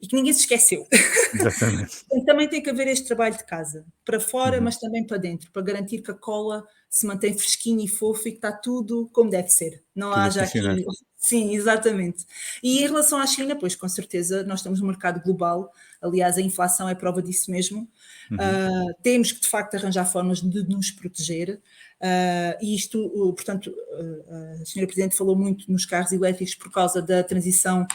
e que ninguém se esqueceu. Exatamente. Então, também tem que haver este trabalho de casa, para fora, Uhum. mas também para dentro, para garantir que a cola se mantém fresquinha e fofa e que está tudo como deve ser. Não Tudo a haja funcionar. aqui. Sim, exatamente. E em relação à China, pois com certeza nós estamos num mercado global, aliás, a inflação é prova disso mesmo. Uhum. Temos que de facto arranjar formas de nos proteger. E isto, portanto, a senhora Presidente falou muito nos carros elétricos por causa da transição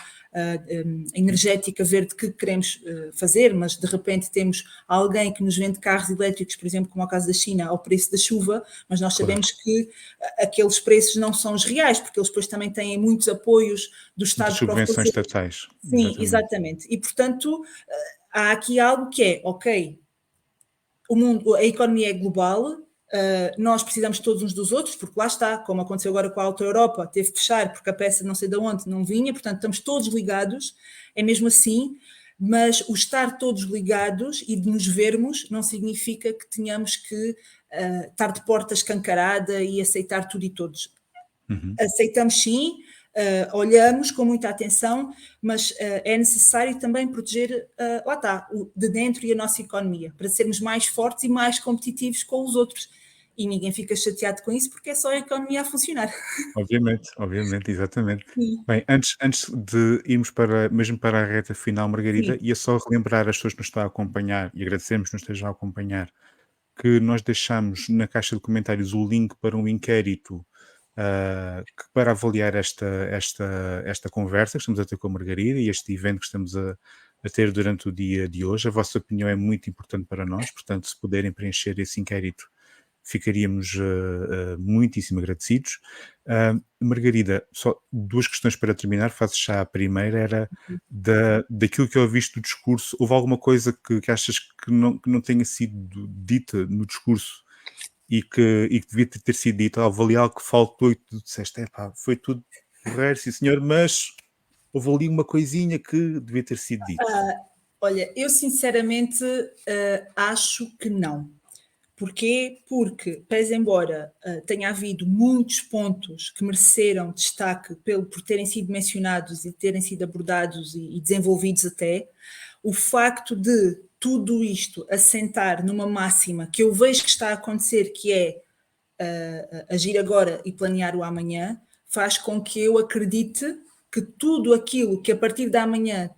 energética verde que queremos fazer, mas de repente temos alguém que nos vende carros elétricos, por exemplo, como é o caso da China, ao preço da chuva, mas nós Claro. sabemos que aqueles preços não são os reais, porque eles depois também têm muitos apoios do De Estado para o subvenções fazer. estatais. Sim, Exatamente. exatamente. E, portanto, há aqui algo que é, ok, o mundo, a economia é global, nós precisamos todos uns dos outros, porque lá está, como aconteceu agora com a Alta Europa, teve que fechar porque a peça não sei de onde não vinha, portanto estamos todos ligados, é mesmo assim, mas o estar todos ligados e de nos vermos não significa que tenhamos que estar de porta escancarada e aceitar tudo e todos. Uhum. Aceitamos sim, olhamos com muita atenção, mas é necessário também proteger, lá está, de dentro e a nossa economia, para sermos mais fortes e mais competitivos com os outros. E ninguém fica chateado com isso porque é só a economia a funcionar. Obviamente, obviamente, exatamente. Sim, Bem, antes de irmos mesmo para a reta final, Margarida, sim. ia só relembrar as pessoas que nos estão a acompanhar e agradecemos que nos estejam a acompanhar, que nós deixamos na caixa de comentários o link para um inquérito para avaliar esta conversa que estamos a ter com a Margarida e este evento que estamos a ter durante o dia de hoje. A vossa opinião é muito importante para nós, portanto, se puderem preencher esse inquérito, ficaríamos muitíssimo agradecidos. Margarida, só duas questões para terminar, faço já a primeira, era daquilo que eu ouviste do discurso, houve alguma coisa que achas que não tenha sido dita no discurso e que devia ter sido dita, houve ali algo que faltou e tu disseste, epá, foi tudo porreiro, sim senhor, mas houve ali uma coisinha que devia ter sido dito. Olha, eu sinceramente acho que não. Porquê? Porque, pese embora tenha havido muitos pontos que mereceram destaque por terem sido mencionados e terem sido abordados e desenvolvidos até, o facto de tudo isto assentar numa máxima que eu vejo que está a acontecer, que é agir agora e planear o amanhã, faz com que eu acredite que tudo aquilo que a partir da manhã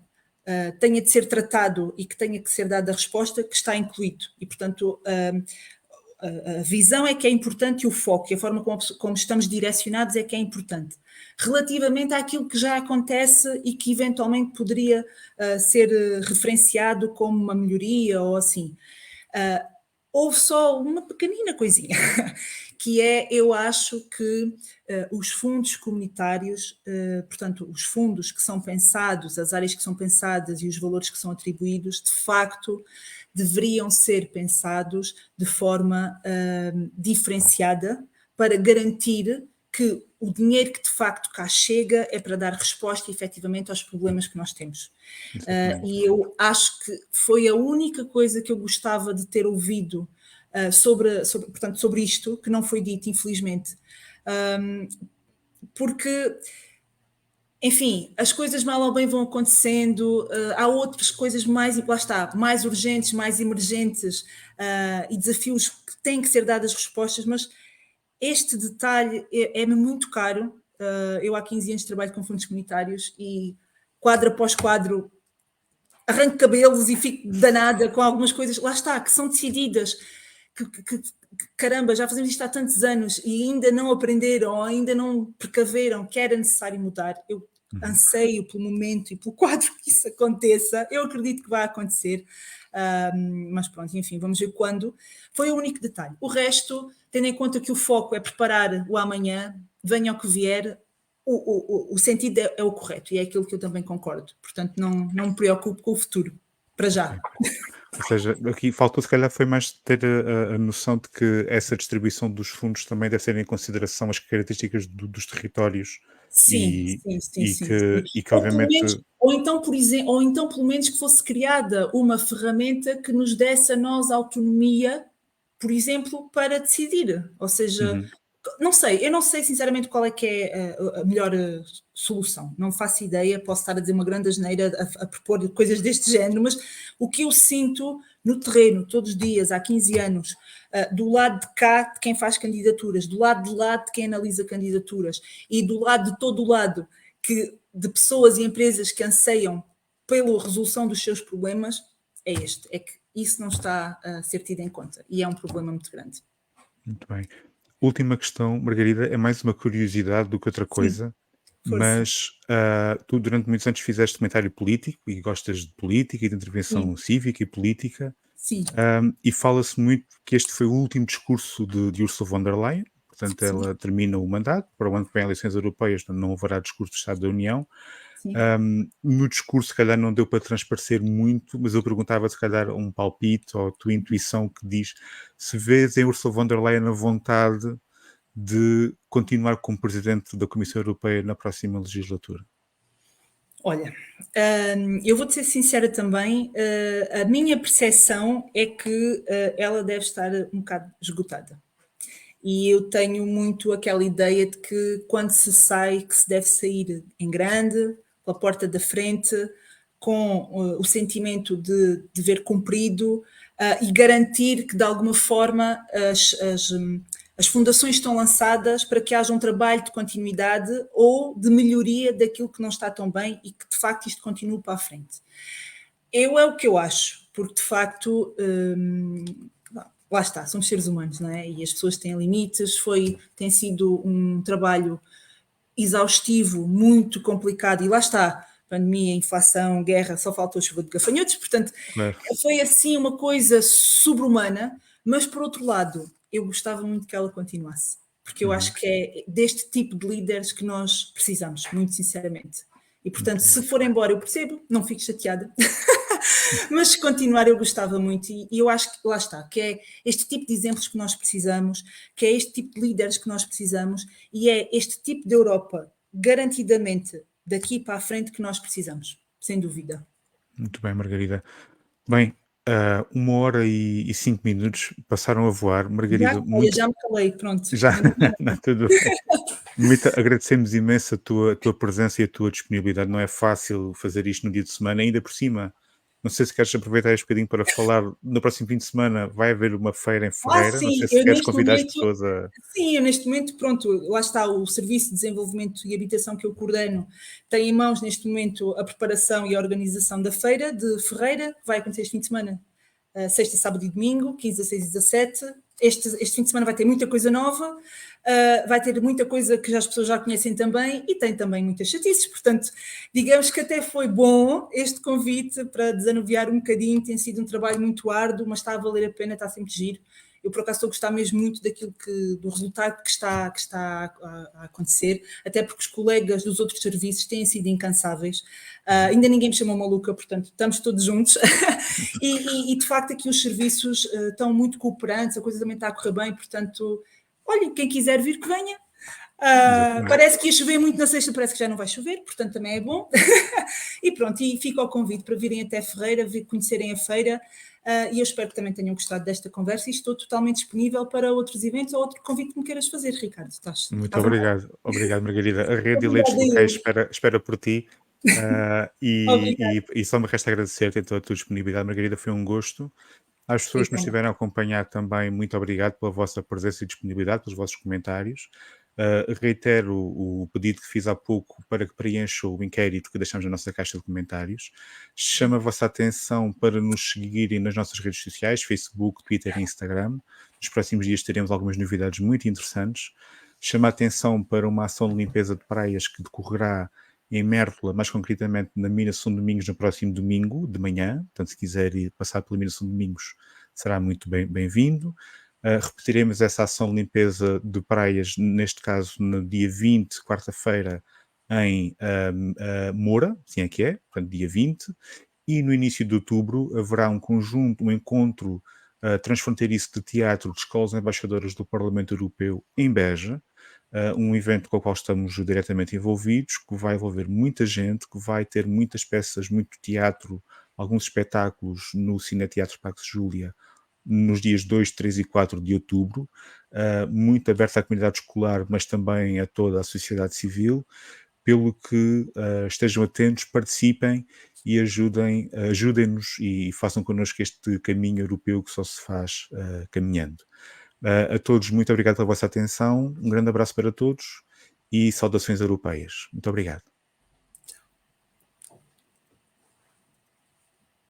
tenha de ser tratado e que tenha que ser dada a resposta, que está incluído. E, portanto, a visão é que é importante e o foco e a forma como estamos direcionados é que é importante. Relativamente àquilo que já acontece e que eventualmente poderia ser referenciado como uma melhoria ou assim. Houve só uma pequenina coisinha, que é, eu acho que os fundos comunitários, portanto, os fundos que são pensados, as áreas que são pensadas e os valores que são atribuídos, de facto, deveriam ser pensados de forma diferenciada para garantir que o dinheiro que de facto cá chega é para dar resposta efetivamente aos problemas que nós temos. Exatamente. E eu acho que foi a única coisa que eu gostava de ter ouvido portanto, sobre isto, que não foi dito, infelizmente. Porque, enfim, as coisas mal ou bem vão acontecendo, há outras coisas mais, lá está, mais urgentes, mais emergentes e desafios que têm que ser dadas respostas, mas este detalhe é-me muito caro. Eu há 15 anos trabalho com fundos comunitários e quadro após quadro arranco cabelos e fico danada com algumas coisas, lá está, que são decididas, que caramba, já fazemos isto há tantos anos e ainda não aprenderam, ou ainda não precaveram que era necessário mudar. Eu Uhum. anseio pelo momento e pelo quadro que isso aconteça, eu acredito que vai acontecer, mas pronto, enfim, vamos ver quando. Foi o único detalhe. O resto, tendo em conta que o foco é preparar o amanhã, venha o que vier, o sentido é o correto e é aquilo que eu também concordo. Portanto, não me preocupo com o futuro, para já. Ok. Ou seja, aqui faltou se calhar foi mais ter a noção de que essa distribuição dos fundos também deve ter em consideração as características dos territórios Sim, e, sim, sim, e, sim, sim. que, e que Ou pelo menos obviamente. Ou então, por exemplo, ou então pelo menos que fosse criada uma ferramenta que nos desse a nós autonomia, por exemplo, para decidir. Ou seja, Uhum. não sei, eu não sei sinceramente qual é que é a melhor solução. Não faço ideia, posso estar a dizer uma grande asneira a propor coisas deste género, mas o que eu sinto no terreno, todos os dias, há 15 anos, do lado de cá de quem faz candidaturas, do lado de lá de quem analisa candidaturas e do lado de todo o lado de pessoas e empresas que anseiam pela resolução dos seus problemas, é este. É que isso não está a ser tido em conta e é um problema muito grande. Muito bem. Última questão, Margarida, é mais uma curiosidade do que outra Sim, coisa, força. mas tu durante muitos anos fizeste comentário político e gostas de política e de intervenção Sim, cívica e política, sim, e fala-se muito que este foi o último discurso de Ursula von der Leyen, portanto sim, ela termina o mandato, para o ano que vem eleições europeias, portanto não haverá discurso do Estado da União. sim. No discurso, se calhar, não deu para transparecer muito, mas eu perguntava, se calhar, um palpite ou a tua intuição que diz se vês em Ursula von der Leyen a vontade de continuar como presidente da Comissão Europeia na próxima legislatura. Olha, eu vou-te ser sincera também, a minha percepção é que ela deve estar um bocado esgotada. E eu tenho muito aquela ideia de que quando se sai, que se deve sair em grande, pela porta da frente, com o sentimento de dever cumprido e garantir que de alguma forma as fundações estão lançadas para que haja um trabalho de continuidade ou de melhoria daquilo que não está tão bem e que de facto isto continue para a frente. É o que eu acho, porque de facto lá está, somos seres humanos, não é? E as pessoas têm limites, tem sido um trabalho exaustivo, muito complicado, e lá está, pandemia, inflação, guerra, só faltou a chuva de gafanhotos, portanto, Claro. foi assim uma coisa sobre-humana, mas por outro lado, eu gostava muito que ela continuasse, porque eu acho Uhum. que é deste tipo de líderes que nós precisamos, muito sinceramente. E portanto, Muito bem. se for embora, eu percebo, não fico chateada. Mas se continuar eu gostava muito e eu acho que lá está, que é este tipo de exemplos que nós precisamos, que é este tipo de líderes que nós precisamos e é este tipo de Europa garantidamente daqui para a frente que nós precisamos, sem dúvida. Muito bem, Margarida. Bem, 1 hora e 5 minutos passaram a voar. Já, Margarida, olha, muito. já me calei, pronto. Já, não, tudo bem. Muito, agradecemos imenso a tua presença e a tua disponibilidade. Não é fácil fazer isto no dia de semana, ainda por cima. Não sei se queres aproveitar este bocadinho para falar. No próximo fim de semana vai haver uma feira em Ferreira. Não Sim, sei se queres convidar as momento pessoas a. sim, eu neste momento, pronto, lá está o Serviço de Desenvolvimento e Habitação que eu coordeno, tem em mãos neste momento a preparação e a organização da feira de Ferreira, que vai acontecer este fim de semana, sexta, sábado e domingo, 15, 16 e 17. Este fim de semana vai ter muita coisa nova, vai ter muita coisa que as pessoas já conhecem também e tem também muitas chatices, portanto, digamos que até foi bom este convite para desanuviar um bocadinho, tem sido um trabalho muito árduo, mas está a valer a pena, está sempre giro. Eu, por acaso, estou a gostar mesmo muito do resultado que está a acontecer, até porque os colegas dos outros serviços têm sido incansáveis. Ainda ninguém me chamou maluca, portanto, estamos todos juntos. E de facto, aqui os serviços estão muito cooperantes, a coisa também está a correr bem, portanto, olhem, quem quiser vir, que venha. Exatamente. Parece que ia chover muito na sexta, parece que já não vai chover, portanto também é bom. E pronto, e fica o convite para virem até Ferreira, conhecerem a feira, e eu espero que também tenham gostado desta conversa e estou totalmente disponível para outros eventos ou outro convite que me queiras fazer, Ricardo. Estás Muito à vontade. obrigado. Obrigado, Margarida. A Rede de Eleitos Obrigada, Locais eu. espera por ti. Obrigada, E só me resta agradecer-te então a tua disponibilidade, Margarida. Foi um gosto. Às pessoas que nos igualmente. estiveram a acompanhar também, muito obrigado pela vossa presença e disponibilidade, pelos vossos comentários. Reitero o pedido que fiz há pouco para que preencham o inquérito que deixamos na nossa caixa de comentários. Chamo a vossa atenção para nos seguirem nas nossas redes sociais, Facebook, Twitter e Instagram. Nos próximos dias teremos algumas novidades muito interessantes. Chama a atenção para uma ação de limpeza de praias que decorrerá em Mértola, mais concretamente na Mina São Domingos, no próximo domingo de manhã. Portanto, se quiser ir passar pela Mina São Domingos, será muito bem-vindo. Repetiremos essa ação de limpeza de praias, neste caso no dia 20, quarta-feira, em Moura, assim é que é, portanto, dia 20. E no início de outubro haverá um encontro transfronteiriço de teatro de escolas embaixadoras do Parlamento Europeu em Beja, um evento com o qual estamos diretamente envolvidos, que vai envolver muita gente, que vai ter muitas peças, muito teatro, alguns espetáculos no Cineteatro Pax Júlia, nos dias 2, 3 e 4 de outubro, muito aberto à comunidade escolar, mas também a toda a sociedade civil, pelo que estejam atentos, participem e ajudem-nos e façam connosco este caminho europeu que só se faz caminhando. A todos, muito obrigado pela vossa atenção, um grande abraço para todos e saudações europeias. Muito obrigado.